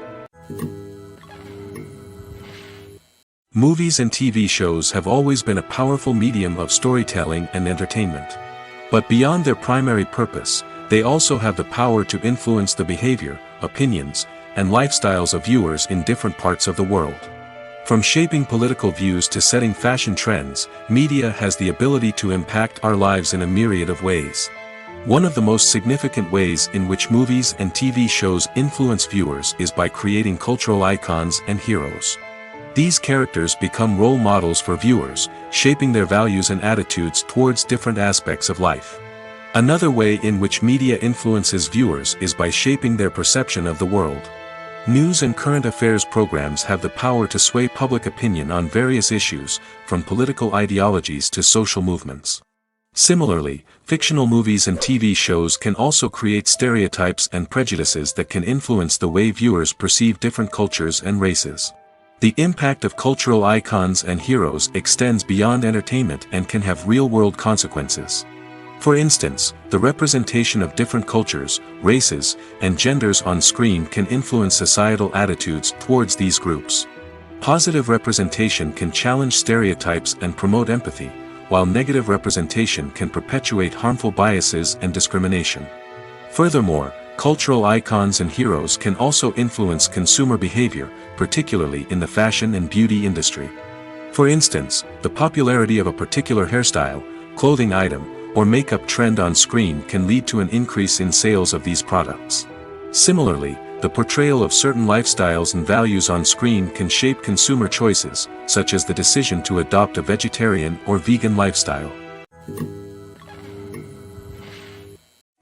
Movies and TV shows have always been a powerful medium of storytelling and entertainment. But beyond their primary purpose, they also have the power to influence the behavior, opinions, and lifestyles of viewers in different parts of the world. From shaping political views to setting fashion trends, media has the ability to impact our lives in a myriad of ways. One of the most significant ways in which movies and TV shows influence viewers is by creating cultural icons and heroes. These characters become role models for viewers, shaping their values and attitudes towards different aspects of life. Another way in which media influences viewers is by shaping their perception of the world. News and current affairs programs have the power to sway public opinion on various issues, from political ideologies to social movements. Similarly, fictional movies and TV shows can also create stereotypes and prejudices that can influence the way viewers perceive different cultures and races. The impact of cultural icons and heroes extends beyond entertainment and can have real-world consequences. For instance, the representation of different cultures, races, and genders on screen can influence societal attitudes towards these groups. Positive representation can challenge stereotypes and promote empathy, while negative representation can perpetuate harmful biases and discrimination. Furthermore, cultural icons and heroes can also influence consumer behavior, particularly in the fashion and beauty industry. For instance, the popularity of a particular hairstyle, clothing item, or makeup trend on screen can lead to an increase in sales of these products. Similarly, the portrayal of certain lifestyles and values on screen can shape consumer choices, such as the decision to adopt a vegetarian or vegan lifestyle.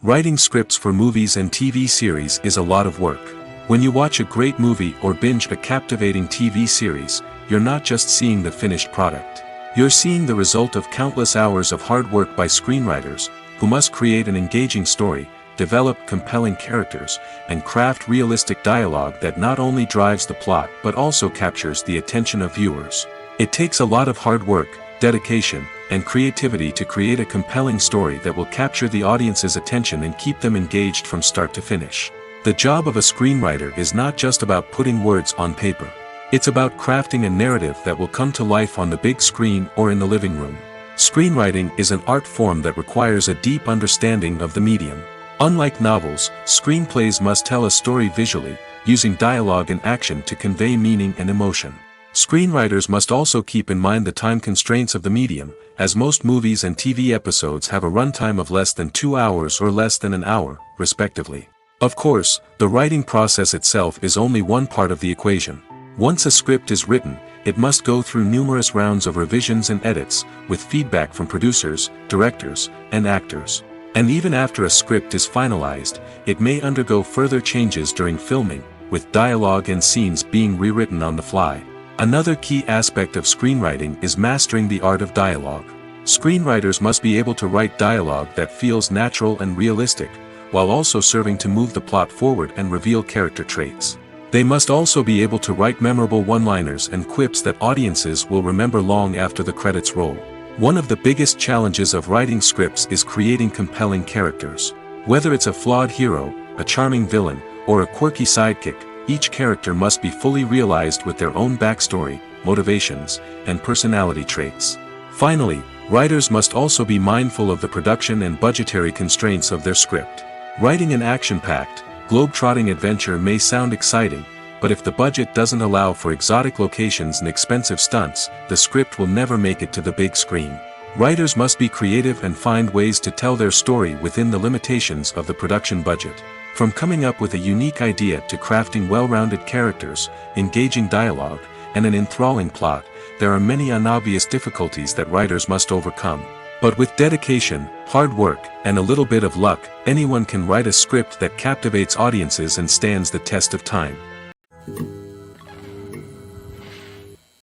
Writing scripts for movies and TV series is a lot of work. When you watch a great movie or binge a captivating TV series, you're not just seeing the finished product. You're seeing the result of countless hours of hard work by screenwriters, who must create an engaging story, develop compelling characters, and craft realistic dialogue that not only drives the plot but also captures the attention of viewers. It takes a lot of hard work, dedication, and creativity to create a compelling story that will capture the audience's attention and keep them engaged from start to finish. The job of a screenwriter is not just about putting words on paper. It's about crafting a narrative that will come to life on the big screen or in the living room. Screenwriting is an art form that requires a deep understanding of the medium. Unlike novels, screenplays must tell a story visually, using dialogue and action to convey meaning and emotion. Screenwriters must also keep in mind the time constraints of the medium, as most movies and TV episodes have a runtime of less than 2 hours or less than an hour, respectively. Of course, the writing process itself is only one part of the equation. Once a script is written, it must go through numerous rounds of revisions and edits, with feedback from producers, directors, and actors. And even after a script is finalized, it may undergo further changes during filming, with dialogue and scenes being rewritten on the fly. Another key aspect of screenwriting is mastering the art of dialogue. Screenwriters must be able to write dialogue that feels natural and realistic, while also serving to move the plot forward and reveal character traits. They must also be able to write memorable one-liners and quips that audiences will remember long after the credits roll. One of the biggest challenges of writing scripts is creating compelling characters. Whether it's a flawed hero, a charming villain, or a quirky sidekick, each character must be fully realized with their own backstory, motivations, and personality traits. Finally, writers must also be mindful of the production and budgetary constraints of their script. Writing an action-packed, globe-trotting adventure may sound exciting, but if the budget doesn't allow for exotic locations and expensive stunts, the script will never make it to the big screen. Writers must be creative and find ways to tell their story within the limitations of the production budget. From coming up with a unique idea to crafting well-rounded characters, engaging dialogue, and an enthralling plot, there are many unobvious difficulties that writers must overcome. But with dedication, hard work, and a little bit of luck, anyone can write a script that captivates audiences and stands the test of time.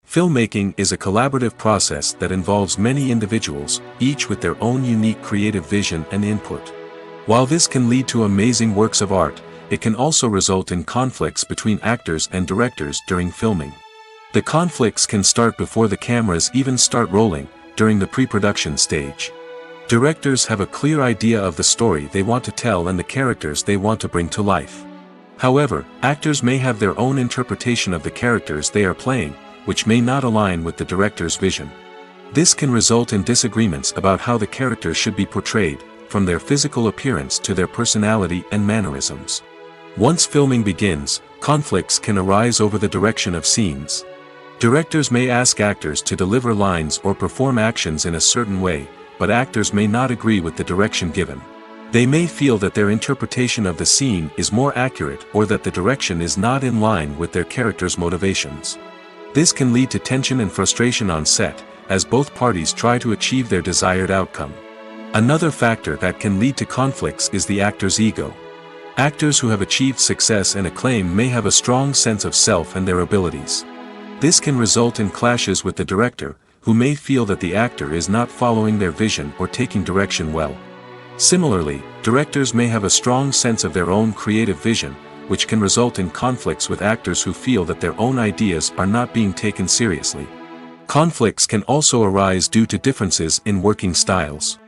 Filmmaking is a collaborative process that involves many individuals, each with their own unique creative vision and input. While this can lead to amazing works of art, it can also result in conflicts between actors and directors during filming. The conflicts can start before the cameras even start rolling, during the pre-production stage. Directors have a clear idea of the story they want to tell and the characters they want to bring to life. However, actors may have their own interpretation of the characters they are playing, which may not align with the director's vision. This can result in disagreements about how the characters should be portrayed, from their physical appearance to their personality and mannerisms. Once filming begins, conflicts can arise over the direction of scenes. Directors may ask actors to deliver lines or perform actions in a certain way, but actors may not agree with the direction given. They may feel that their interpretation of the scene is more accurate or that the direction is not in line with their character's motivations. This can lead to tension and frustration on set, as both parties try to achieve their desired outcome. Another factor that can lead to conflicts is the actor's ego. Actors who have achieved success and acclaim may have a strong sense of self and their abilities. This can result in clashes with the director, who may feel that the actor is not following their vision or taking direction well. Similarly, directors may have a strong sense of their own creative vision, which can result in conflicts with actors who feel that their own ideas are not being taken seriously. Conflicts can also arise due to differences in working styles.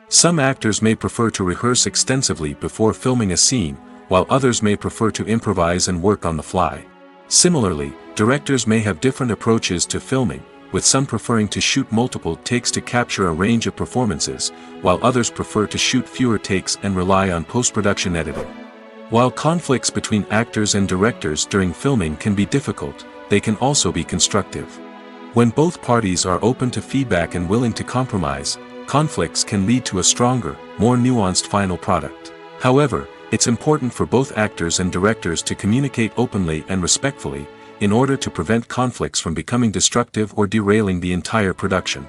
Some actors may prefer to rehearse extensively before filming a scene, while others may prefer to improvise and work on the fly. Similarly, directors may have different approaches to filming, with some preferring to shoot multiple takes to capture a range of performances, while others prefer to shoot fewer takes and rely on post-production editing. While conflicts between actors and directors during filming can be difficult, they can also be constructive. When both parties are open to feedback and willing to compromise, conflicts can lead to a stronger, more nuanced final product. However, it's important for both actors and directors to communicate openly and respectfully, in order to prevent conflicts from becoming destructive or derailing the entire production.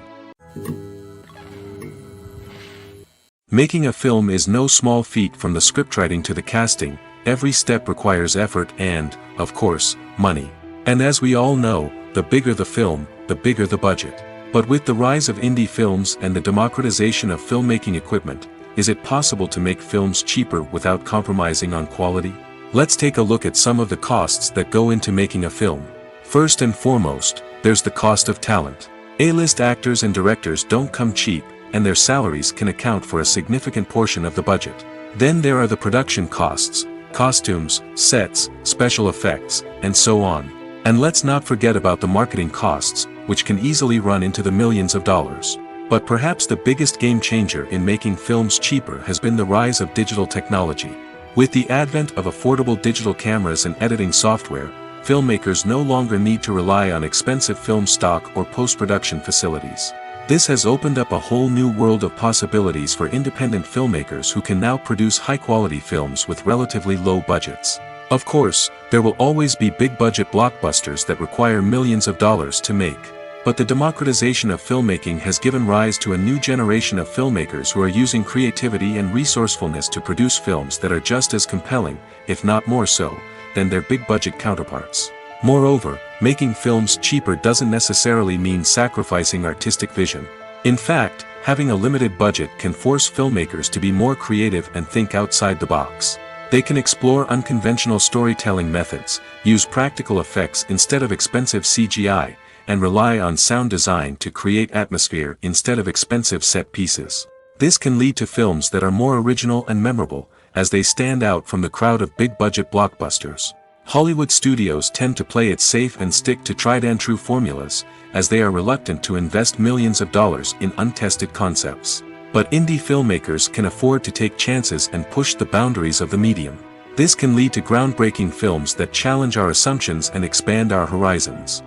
Making a film is no small feat. From the scriptwriting to the casting, every step requires effort and, of course, money. And as we all know, the bigger the film, the bigger the budget. But with the rise of indie films and the democratization of filmmaking equipment, is it possible to make films cheaper without compromising on quality? Let's take a look at some of the costs that go into making a film. First and foremost, there's the cost of talent. A-list actors and directors don't come cheap, and their salaries can account for a significant portion of the budget. Then there are the production costs, costumes, sets, special effects, and so on. And let's not forget about the marketing costs, which can easily run into the millions of dollars. But perhaps the biggest game changer in making films cheaper has been the rise of digital technology. With the advent of affordable digital cameras and editing software, filmmakers no longer need to rely on expensive film stock or post-production facilities. This has opened up a whole new world of possibilities for independent filmmakers who can now produce high-quality films with relatively low budgets. Of course, there will always be big-budget blockbusters that require millions of dollars to make. But the democratization of filmmaking has given rise to a new generation of filmmakers who are using creativity and resourcefulness to produce films that are just as compelling, if not more so, than their big-budget counterparts. Moreover, making films cheaper doesn't necessarily mean sacrificing artistic vision. In fact, having a limited budget can force filmmakers to be more creative and think outside the box. They can explore unconventional storytelling methods, use practical effects instead of expensive CGI, and rely on sound design to create atmosphere instead of expensive set pieces. This can lead to films that are more original and memorable, as they stand out from the crowd of big-budget blockbusters. Hollywood studios tend to play it safe and stick to tried-and-true formulas, as they are reluctant to invest millions of dollars in untested concepts. But indie filmmakers can afford to take chances and push the boundaries of the medium. This can lead to groundbreaking films that challenge our assumptions and expand our horizons.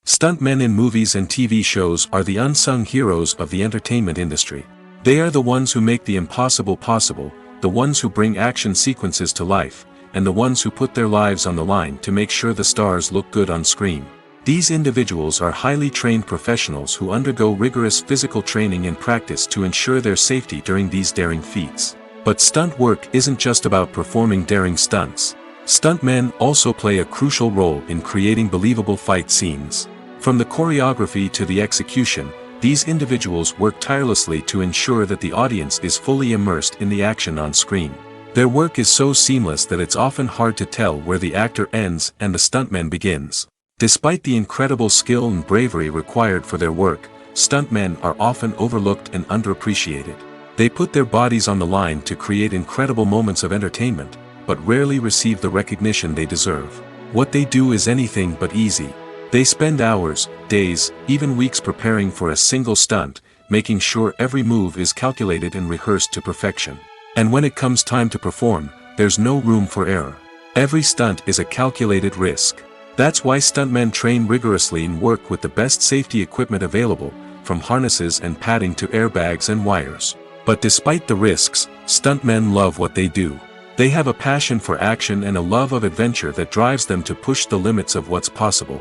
Stuntmen in movies and TV shows are the unsung heroes of the entertainment industry. They are the ones who make the impossible possible, the ones who bring action sequences to life, and the ones who put their lives on the line to make sure the stars look good on screen. These individuals are highly trained professionals who undergo rigorous physical training and practice to ensure their safety during these daring feats. But stunt work isn't just about performing daring stunts. Stuntmen also play a crucial role in creating believable fight scenes. From the choreography to the execution, these individuals work tirelessly to ensure that the audience is fully immersed in the action on screen. Their work is so seamless that it's often hard to tell where the actor ends and the stuntman begins. Despite the incredible skill and bravery required for their work, stuntmen are often overlooked and underappreciated. They put their bodies on the line to create incredible moments of entertainment, but rarely receive the recognition they deserve. What they do is anything but easy. They spend hours, days, even weeks preparing for a single stunt, making sure every move is calculated and rehearsed to perfection. And when it comes time to perform, there's no room for error. Every stunt is a calculated risk. That's why stuntmen train rigorously and work with the best safety equipment available, from harnesses and padding to airbags and wires. But despite the risks, stuntmen love what they do. They have a passion for action and a love of adventure that drives them to push the limits of what's possible.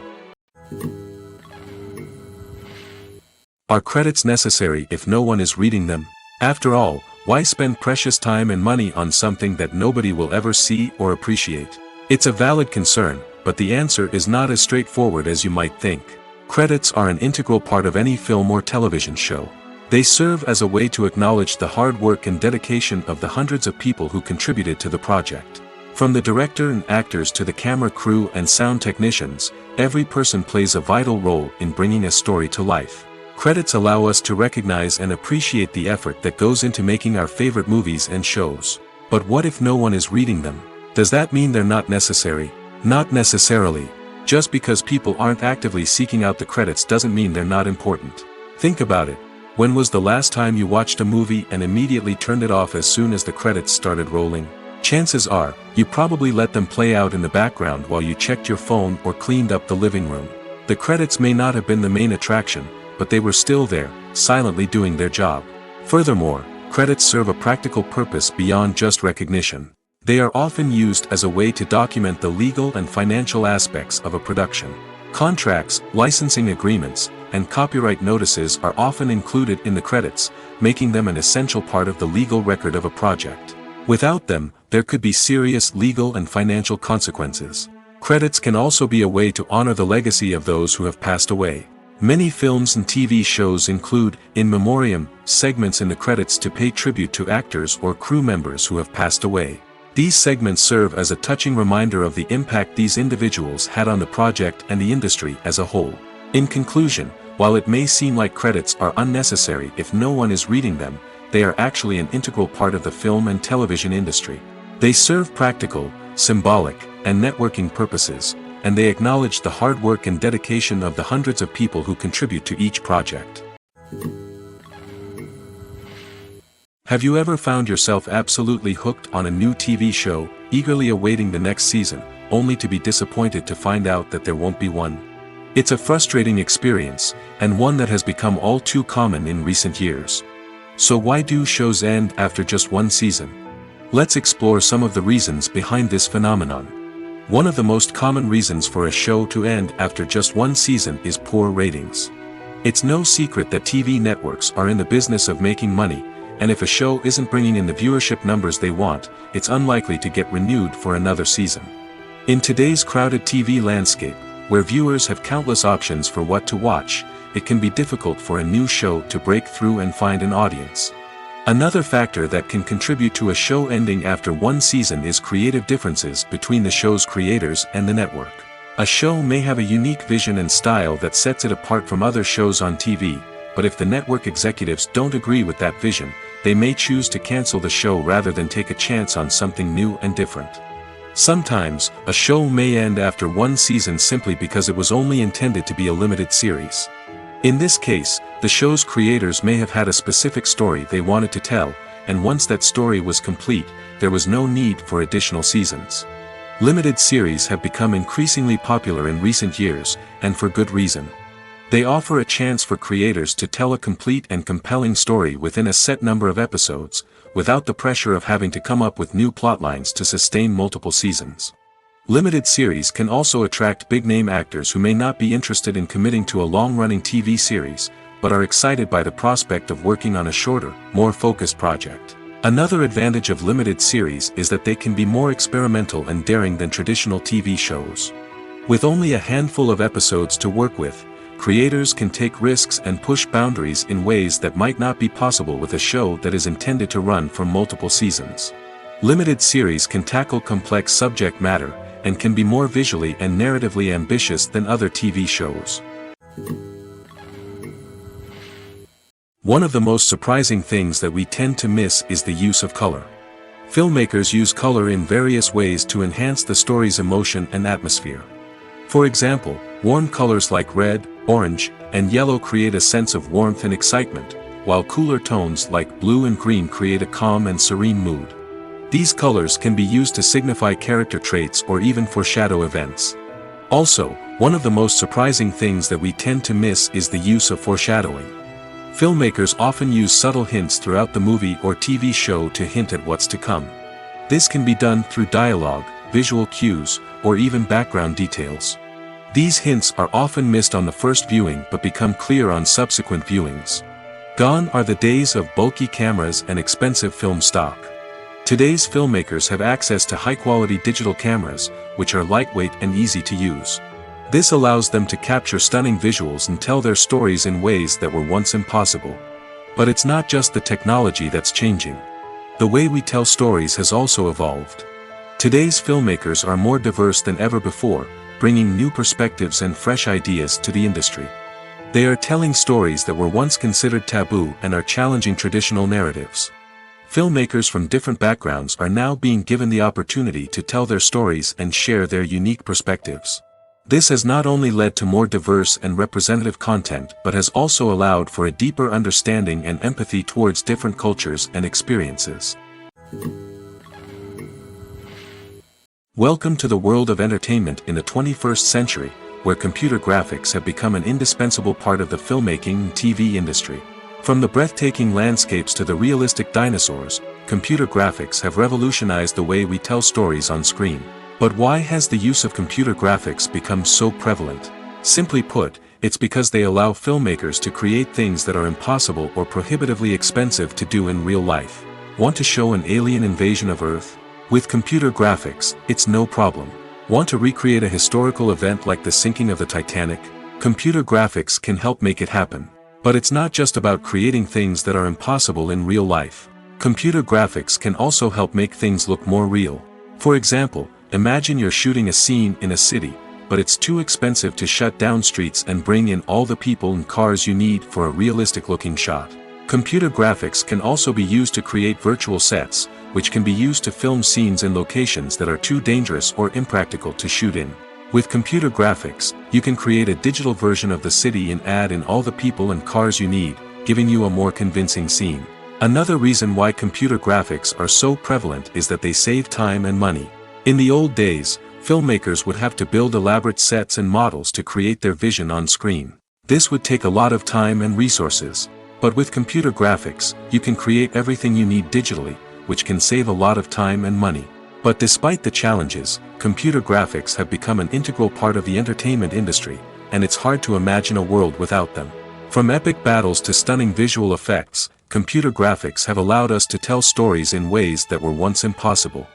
Are credits necessary if no one is reading them? After all, why spend precious time and money on something that nobody will ever see or appreciate? It's a valid concern, but the answer is not as straightforward as you might think. Credits are an integral part of any film or television show. They serve as a way to acknowledge the hard work and dedication of the hundreds of people who contributed to the project. From the director and actors to the camera crew and sound technicians, every person plays a vital role in bringing a story to life. Credits allow us to recognize and appreciate the effort that goes into making our favorite movies and shows. But what if no one is reading them? Does that mean they're not necessary? Not necessarily. Just because people aren't actively seeking out the credits doesn't mean they're not important. Think about it. When was the last time you watched a movie and immediately turned it off as soon as the credits started rolling? Chances are, you probably let them play out in the background while you checked your phone or cleaned up the living room. The credits may not have been the main attraction, but they were still there, silently doing their job. Furthermore, credits serve a practical purpose beyond just recognition. They are often used as a way to document the legal and financial aspects of a production. Contracts, licensing agreements, and copyright notices are often included in the credits, making them an essential part of the legal record of a project. Without them, there could be serious legal and financial consequences. Credits can also be a way to honor the legacy of those who have passed away. Many films and TV shows include, in memoriam, segments in the credits to pay tribute to actors or crew members who have passed away. These segments serve as a touching reminder of the impact these individuals had on the project and the industry as a whole. In conclusion, while it may seem like credits are unnecessary if no one is reading them, they are actually an integral part of the film and television industry. They serve practical, symbolic, and networking purposes, and they acknowledge the hard work and dedication of the hundreds of people who contribute to each project. Have you ever found yourself absolutely hooked on a new TV show, eagerly awaiting the next season, only to be disappointed to find out that there won't be one? It's a frustrating experience, and one that has become all too common in recent years. So why do shows end after just one season? Let's explore some of the reasons behind this phenomenon. One of the most common reasons for a show to end after just one season is poor ratings. It's no secret that TV networks are in the business of making money, and if a show isn't bringing in the viewership numbers they want, it's unlikely to get renewed for another season. In today's crowded TV landscape, where viewers have countless options for what to watch, it can be difficult for a new show to break through and find an audience. Another factor that can contribute to a show ending after one season is creative differences between the show's creators and the network. A show may have a unique vision and style that sets it apart from other shows on TV, but if the network executives don't agree with that vision, they may choose to cancel the show rather than take a chance on something new and different. Sometimes, a show may end after one season simply because it was only intended to be a limited series. In this case, the show's creators may have had a specific story they wanted to tell, and once that story was complete, there was no need for additional seasons. Limited series have become increasingly popular in recent years, and for good reason. They offer a chance for creators to tell a complete and compelling story within a set number of episodes, without the pressure of having to come up with new plotlines to sustain multiple seasons. Limited series can also attract big-name actors who may not be interested in committing to a long-running TV series, but are excited by the prospect of working on a shorter, more focused project. Another advantage of limited series is that they can be more experimental and daring than traditional TV shows. With only a handful of episodes to work with, creators can take risks and push boundaries in ways that might not be possible with a show that is intended to run for multiple seasons. Limited series can tackle complex subject matter, and can be more visually and narratively ambitious than other TV shows. One of the most surprising things that we tend to miss is the use of color. Filmmakers use color in various ways to enhance the story's emotion and atmosphere. For example, warm colors like red, orange, and yellow create a sense of warmth and excitement, while cooler tones like blue and green create a calm and serene mood. These colors can be used to signify character traits or even foreshadow events. Also, one of the most surprising things that we tend to miss is the use of foreshadowing. Filmmakers often use subtle hints throughout the movie or TV show to hint at what's to come. This can be done through dialogue, visual cues, or even background details. These hints are often missed on the first viewing but become clear on subsequent viewings. Gone are the days of bulky cameras and expensive film stock. Today's filmmakers have access to high-quality digital cameras, which are lightweight and easy to use. This allows them to capture stunning visuals and tell their stories in ways that were once impossible. But it's not just the technology that's changing. The way we tell stories has also evolved. Today's filmmakers are more diverse than ever before, bringing new perspectives and fresh ideas to the industry. They are telling stories that were once considered taboo and are challenging traditional narratives. Filmmakers from different backgrounds are now being given the opportunity to tell their stories and share their unique perspectives. This has not only led to more diverse and representative content but has also allowed for a deeper understanding and empathy towards different cultures and experiences. Welcome to the world of entertainment in the 21st century, where computer graphics have become an indispensable part of the filmmaking and TV industry. From the breathtaking landscapes to the realistic dinosaurs, computer graphics have revolutionized the way we tell stories on screen. But why has the use of computer graphics become so prevalent? Simply put, it's because they allow filmmakers to create things that are impossible or prohibitively expensive to do in real life. Want to show an alien invasion of Earth? With computer graphics, it's no problem. Want to recreate a historical event like the sinking of the Titanic? Computer graphics can help make it happen. But it's not just about creating things that are impossible in real life. Computer graphics can also help make things look more real. For example, imagine you're shooting a scene in a city, but it's too expensive to shut down streets and bring in all the people and cars you need for a realistic-looking shot. Computer graphics can also be used to create virtual sets, which can be used to film scenes in locations that are too dangerous or impractical to shoot in. With computer graphics, you can create a digital version of the city and add in all the people and cars you need, giving you a more convincing scene. Another reason why computer graphics are so prevalent is that they save time and money. In the old days, filmmakers would have to build elaborate sets and models to create their vision on screen. This would take a lot of time and resources. But with computer graphics, you can create everything you need digitally, which can save a lot of time and money. But despite the challenges, computer graphics have become an integral part of the entertainment industry, and it's hard to imagine a world without them. From epic battles to stunning visual effects, computer graphics have allowed us to tell stories in ways that were once impossible.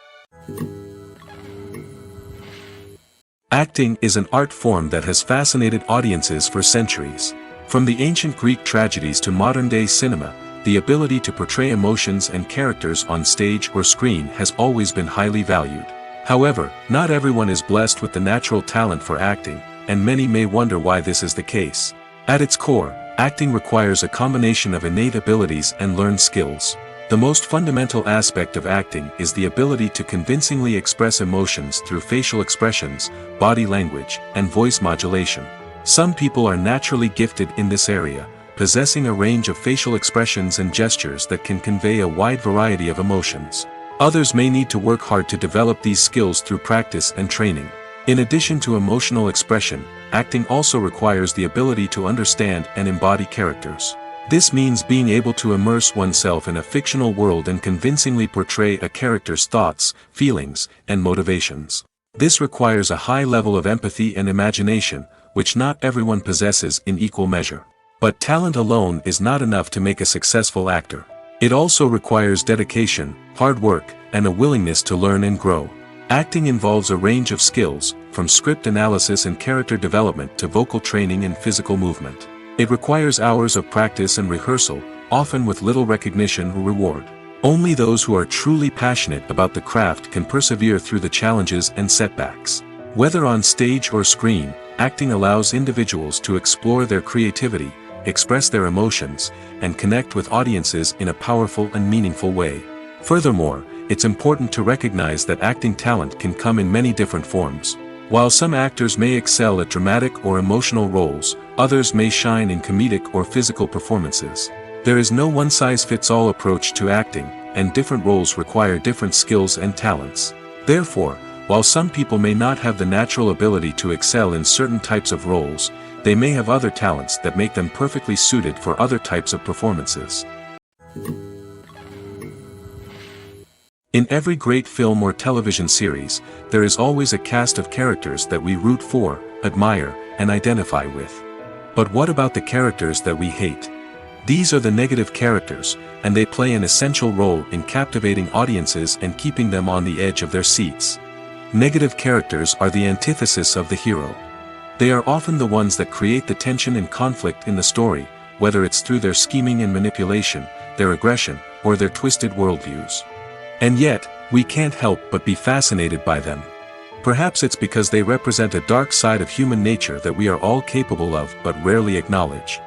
Acting is an art form that has fascinated audiences for centuries. From the ancient Greek tragedies to modern-day cinema, the ability to portray emotions and characters on stage or screen has always been highly valued. However, not everyone is blessed with the natural talent for acting, and many may wonder why this is the case. At its core, acting requires a combination of innate abilities and learned skills. The most fundamental aspect of acting is the ability to convincingly express emotions through facial expressions, body language, and voice modulation. Some people are naturally gifted in this area, possessing a range of facial expressions and gestures that can convey a wide variety of emotions. Others may need to work hard to develop these skills through practice and training. In addition to emotional expression, acting also requires the ability to understand and embody characters. This means being able to immerse oneself in a fictional world and convincingly portray a character's thoughts, feelings, and motivations. This requires a high level of empathy and imagination, which not everyone possesses in equal measure. But talent alone is not enough to make a successful actor. It also requires dedication, hard work, and a willingness to learn and grow. Acting involves a range of skills, from script analysis and character development to vocal training and physical movement. It requires hours of practice and rehearsal, often with little recognition or reward. Only those who are truly passionate about the craft can persevere through the challenges and setbacks. Whether on stage or screen, acting allows individuals to explore their creativity, express their emotions, and connect with audiences in a powerful and meaningful way. Furthermore, it's important to recognize that acting talent can come in many different forms. While some actors may excel at dramatic or emotional roles, others may shine in comedic or physical performances. There is no one-size-fits-all approach to acting, and different roles require different skills and talents. Therefore, while some people may not have the natural ability to excel in certain types of roles, they may have other talents that make them perfectly suited for other types of performances. In every great film or television series, there is always a cast of characters that we root for, admire, and identify with. But what about the characters that we hate? These are the negative characters, and they play an essential role in captivating audiences and keeping them on the edge of their seats. Negative characters are the antithesis of the hero. They are often the ones that create the tension and conflict in the story, whether it's through their scheming and manipulation, their aggression, or their twisted worldviews. And yet, we can't help but be fascinated by them. Perhaps it's because they represent a dark side of human nature that we are all capable of but rarely acknowledge.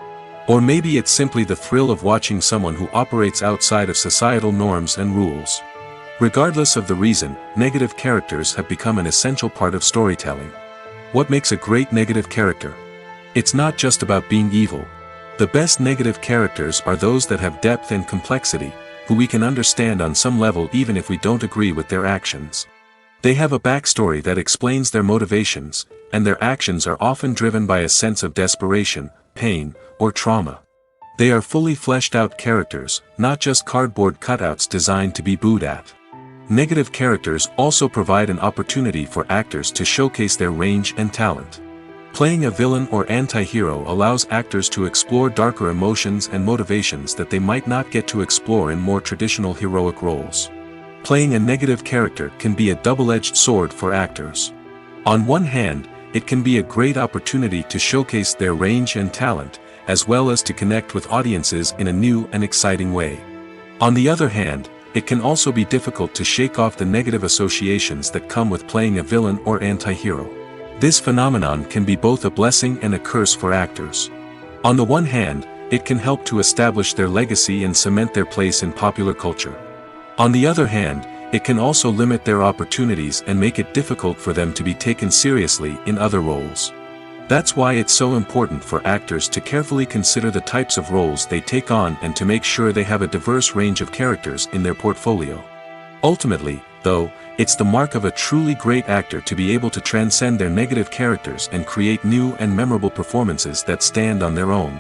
Or maybe it's simply the thrill of watching someone who operates outside of societal norms and rules. Regardless of the reason, negative characters have become an essential part of storytelling. What makes a great negative character? It's not just about being evil. The best negative characters are those that have depth and complexity, who we can understand on some level even if we don't agree with their actions. They have a backstory that explains their motivations, and their actions are often driven by a sense of desperation, pain, or trauma. They are fully fleshed out characters, not just cardboard cutouts designed to be booed at. Negative characters also provide an opportunity for actors to showcase their range and talent. Playing a villain or anti-hero allows actors to explore darker emotions and motivations that they might not get to explore in more traditional heroic roles. Playing a negative character can be a double-edged sword for actors. On one hand, it can be a great opportunity to showcase their range and talent, as well as to connect with audiences in a new and exciting way. On the other hand, it can also be difficult to shake off the negative associations that come with playing a villain or anti-hero. This phenomenon can be both a blessing and a curse for actors. On the one hand, it can help to establish their legacy and cement their place in popular culture. On the other hand, it can also limit their opportunities and make it difficult for them to be taken seriously in other roles. That's why it's so important for actors to carefully consider the types of roles they take on and to make sure they have a diverse range of characters in their portfolio. Ultimately, though, it's the mark of a truly great actor to be able to transcend their negative characters and create new and memorable performances that stand on their own.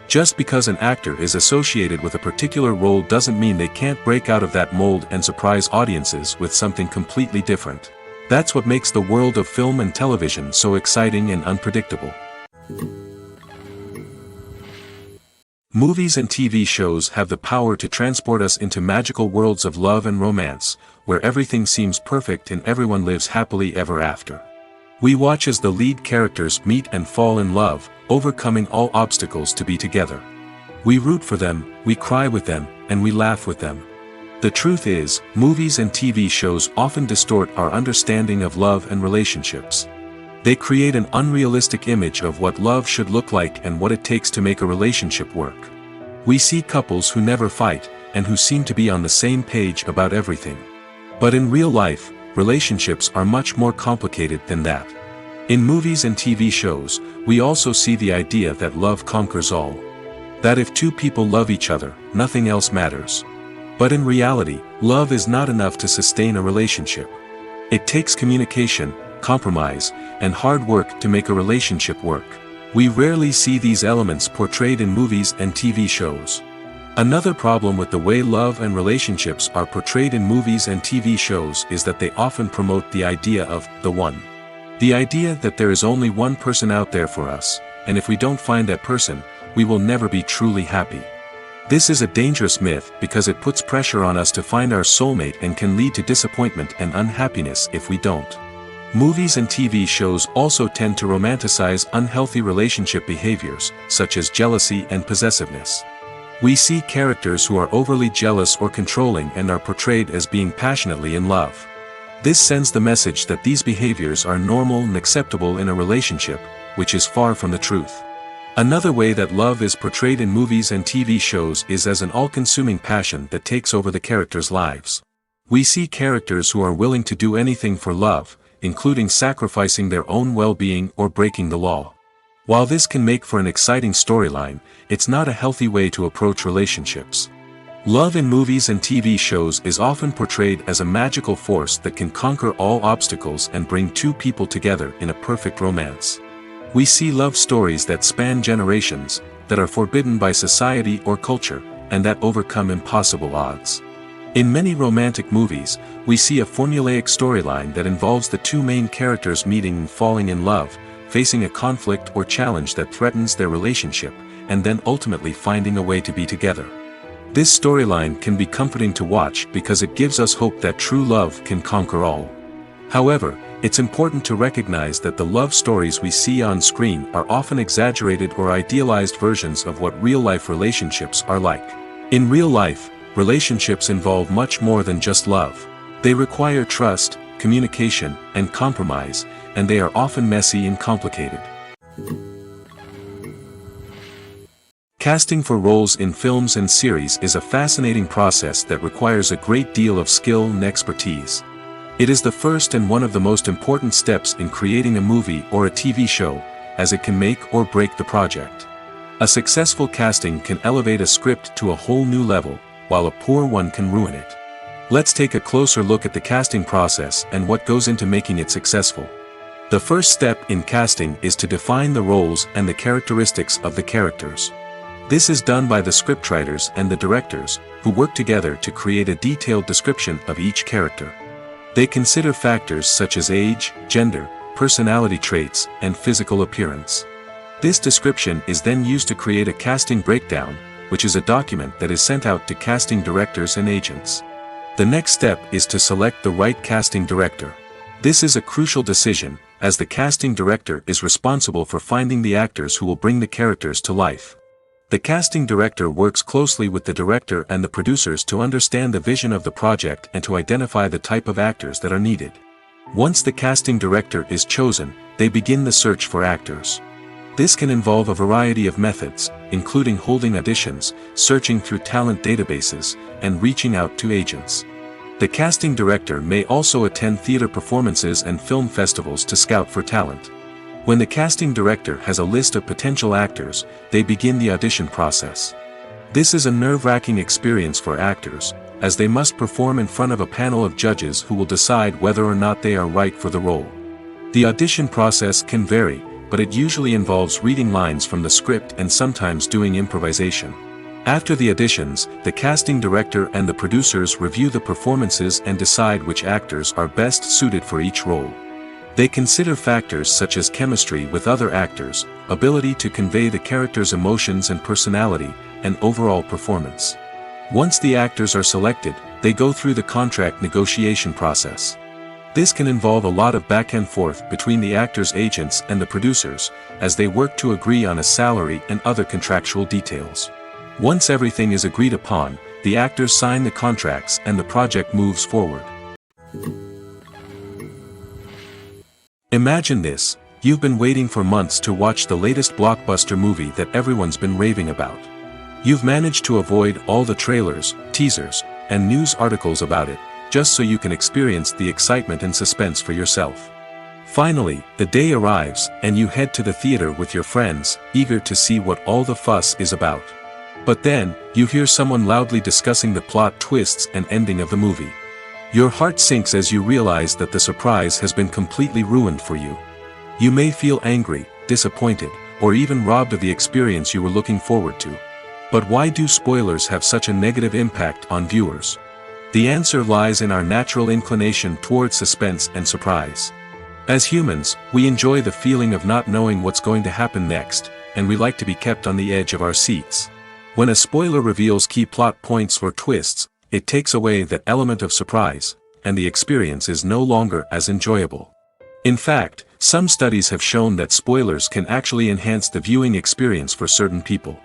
Just because an actor is associated with a particular role doesn't mean they can't break out of that mold and surprise audiences with something completely different. That's what makes the world of film and television so exciting and unpredictable. Movies and TV shows have the power to transport us into magical worlds of love and romance, where everything seems perfect and everyone lives happily ever after. We watch as the lead characters meet and fall in love, overcoming all obstacles to be together. We root for them, we cry with them, and we laugh with them. The truth is, movies and TV shows often distort our understanding of love and relationships. They create an unrealistic image of what love should look like and what it takes to make a relationship work. We see couples who never fight, and who seem to be on the same page about everything. But in real life, relationships are much more complicated than that. In movies and TV shows, we also see the idea that love conquers all. That if two people love each other, nothing else matters. But in reality, love is not enough to sustain a relationship. It takes communication, compromise, and hard work to make a relationship work. We rarely see these elements portrayed in movies and TV shows. Another problem with the way love and relationships are portrayed in movies and TV shows is that they often promote the idea of the one. The idea that there is only one person out there for us, and if we don't find that person, we will never be truly happy. This is a dangerous myth because it puts pressure on us to find our soulmate and can lead to disappointment and unhappiness if we don't. Movies and TV shows also tend to romanticize unhealthy relationship behaviors, such as jealousy and possessiveness. We see characters who are overly jealous or controlling and are portrayed as being passionately in love. This sends the message that these behaviors are normal and acceptable in a relationship, which is far from the truth. Another way that love is portrayed in movies and TV shows is as an all-consuming passion that takes over the characters' lives. We see characters who are willing to do anything for love, including sacrificing their own well-being or breaking the law. While this can make for an exciting storyline, it's not a healthy way to approach relationships. Love in movies and TV shows is often portrayed as a magical force that can conquer all obstacles and bring two people together in a perfect romance. We see love stories that span generations, that are forbidden by society or culture, and that overcome impossible odds. In many romantic movies, we see a formulaic storyline that involves the two main characters meeting and falling in love, facing a conflict or challenge that threatens their relationship, and then ultimately finding a way to be together. This storyline can be comforting to watch because it gives us hope that true love can conquer all. However, It's important to recognize that the love stories we see on screen are often exaggerated or idealized versions of what real-life relationships are like. In real life, relationships involve much more than just love. They require trust, communication, and compromise, and they are often messy and complicated. Casting for roles in films and series is a fascinating process that requires a great deal of skill and expertise. It is the first and one of the most important steps in creating a movie or a TV show, as it can make or break the project. A successful casting can elevate a script to a whole new level, while a poor one can ruin it. Let's take a closer look at the casting process and what goes into making it successful. The first step in casting is to define the roles and the characteristics of the characters. This is done by the scriptwriters and the directors, who work together to create a detailed description of each character. They consider factors such as age, gender, personality traits, and physical appearance. This description is then used to create a casting breakdown, which is a document that is sent out to casting directors and agents. The next step is to select the right casting director. This is a crucial decision, as the casting director is responsible for finding the actors who will bring the characters to life. The casting director works closely with the director and the producers to understand the vision of the project and to identify the type of actors that are needed. Once the casting director is chosen, they begin the search for actors. This can involve a variety of methods, including holding auditions, searching through talent databases, and reaching out to agents. The casting director may also attend theater performances and film festivals to scout for talent. When the casting director has a list of potential actors, they begin the audition process. This is a nerve-wracking experience for actors, as they must perform in front of a panel of judges who will decide whether or not they are right for the role. The audition process can vary, but it usually involves reading lines from the script and sometimes doing improvisation. After the auditions, the casting director and the producers review the performances and decide which actors are best suited for each role. They consider factors such as chemistry with other actors, ability to convey the character's emotions and personality, and overall performance. Once the actors are selected, they go through the contract negotiation process. This can involve a lot of back and forth between the actors' agents and the producers, as they work to agree on a salary and other contractual details. Once everything is agreed upon, the actors sign the contracts and the project moves forward. Imagine this: you've been waiting for months to watch the latest blockbuster movie that everyone's been raving about. You've managed to avoid all the trailers, teasers, and news articles about it, just so you can experience the excitement and suspense for yourself. Finally, the day arrives, and you head to the theater with your friends, eager to see what all the fuss is about. But then, you hear someone loudly discussing the plot twists and ending of the movie. Your heart sinks as you realize that the surprise has been completely ruined for you. You may feel angry, disappointed, or even robbed of the experience you were looking forward to. But why do spoilers have such a negative impact on viewers? The answer lies in our natural inclination toward suspense and surprise. As humans, we enjoy the feeling of not knowing what's going to happen next, and we like to be kept on the edge of our seats. When a spoiler reveals key plot points or twists, it takes away that element of surprise, and the experience is no longer as enjoyable. In fact, some studies have shown that spoilers can actually enhance the viewing experience for certain people.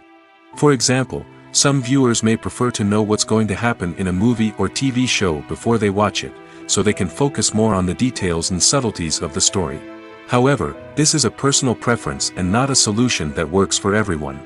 For example, some viewers may prefer to know what's going to happen in a movie or TV show before they watch it, so they can focus more on the details and subtleties of the story. However, this is a personal preference and not a solution that works for everyone.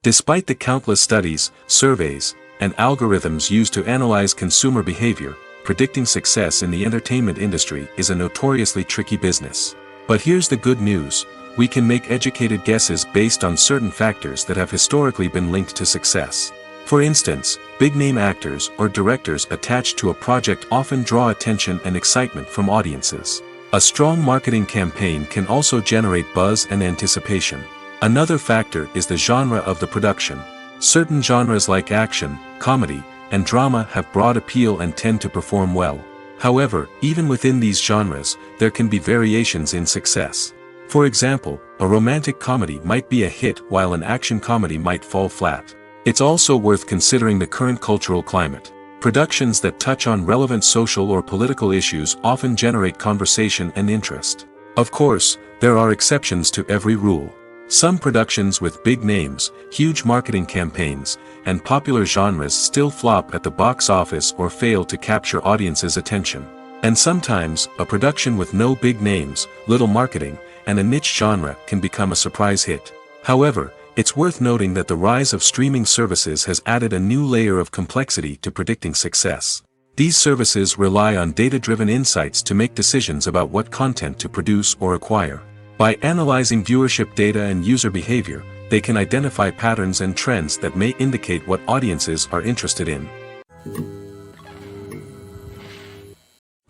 Despite the countless studies, surveys, and algorithms used to analyze consumer behavior, predicting success in the entertainment industry is a notoriously tricky business. But here's the good news: we can make educated guesses based on certain factors that have historically been linked to success. For instance, big-name actors or directors attached to a project often draw attention and excitement from audiences. A strong marketing campaign can also generate buzz and anticipation. Another factor is the genre of the production. Certain genres like action, comedy, and drama have broad appeal and tend to perform well. However, even within these genres, there can be variations in success. For example, a romantic comedy might be a hit while an action comedy might fall flat. It's also worth considering the current cultural climate. Productions that touch on relevant social or political issues often generate conversation and interest. Of course, there are exceptions to every rule. Some productions with big names, huge marketing campaigns, and popular genres still flop at the box office or fail to capture audiences' attention. And sometimes, a production with no big names, little marketing, and a niche genre can become a surprise hit. However, it's worth noting that the rise of streaming services has added a new layer of complexity to predicting success. These services rely on data-driven insights to make decisions about what content to produce or acquire. By analyzing viewership data and user behavior, they can identify patterns and trends that may indicate what audiences are interested in.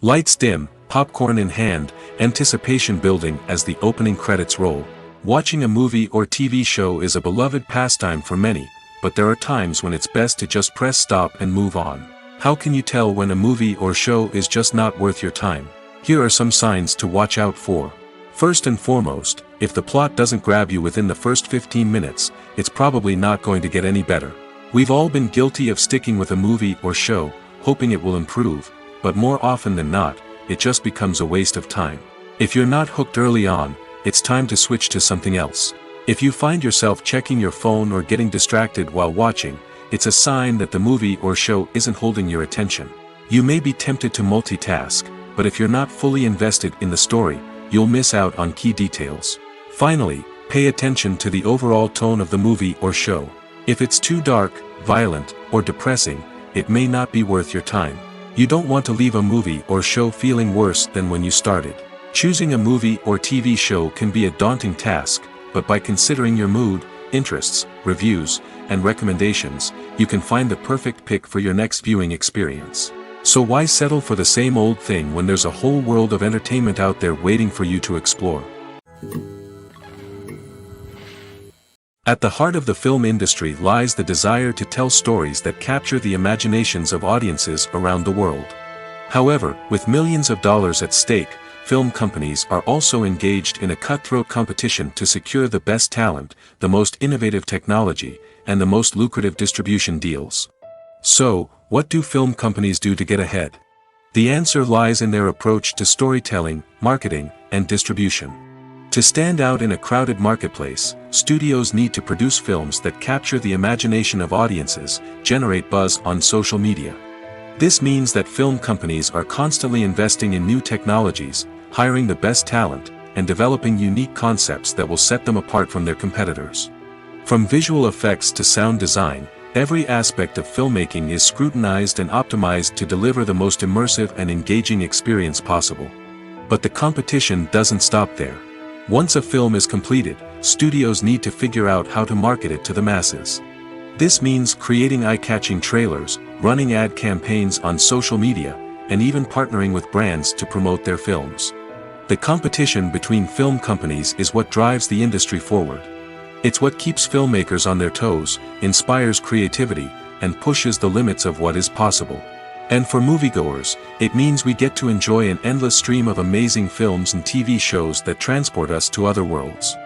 Lights dim, popcorn in hand, anticipation building as the opening credits roll. Watching a movie or TV show is a beloved pastime for many, but there are times when it's best to just press stop and move on. How can you tell when a movie or show is just not worth your time? Here are some signs to watch out for. First and foremost, if the plot doesn't grab you within the first 15 minutes, it's probably not going to get any better. We've all been guilty of sticking with a movie or show, hoping it will improve, but more often than not, it just becomes a waste of time. If you're not hooked early on, it's time to switch to something else. If you find yourself checking your phone or getting distracted while watching, it's a sign that the movie or show isn't holding your attention. You may be tempted to multitask, but if you're not fully invested in the story, you'll miss out on key details. Finally, pay attention to the overall tone of the movie or show. If it's too dark, violent, or depressing, it may not be worth your time. You don't want to leave a movie or show feeling worse than when you started. Choosing a movie or TV show can be a daunting task, but by considering your mood, interests, reviews, and recommendations, you can find the perfect pick for your next viewing experience. So why settle for the same old thing when there's a whole world of entertainment out there waiting for you to explore? At the heart of the film industry lies the desire to tell stories that capture the imaginations of audiences around the world. However, with millions of dollars at stake, film companies are also engaged in a cutthroat competition to secure the best talent, the most innovative technology, and the most lucrative distribution deals. So, what do film companies do to get ahead? The answer lies in their approach to storytelling, marketing, and distribution. To stand out in a crowded marketplace, studios need to produce films that capture the imagination of audiences, generate buzz on social media. This means that film companies are constantly investing in new technologies, hiring the best talent, and developing unique concepts that will set them apart from their competitors. From visual effects to sound design, every aspect of filmmaking is scrutinized and optimized to deliver the most immersive and engaging experience possible. But the competition doesn't stop there. Once a film is completed, studios need to figure out how to market it to the masses. This means creating eye-catching trailers, running ad campaigns on social media, and even partnering with brands to promote their films. The competition between film companies is what drives the industry forward. It's what keeps filmmakers on their toes, inspires creativity, and pushes the limits of what is possible. And for moviegoers, it means we get to enjoy an endless stream of amazing films and TV shows that transport us to other worlds.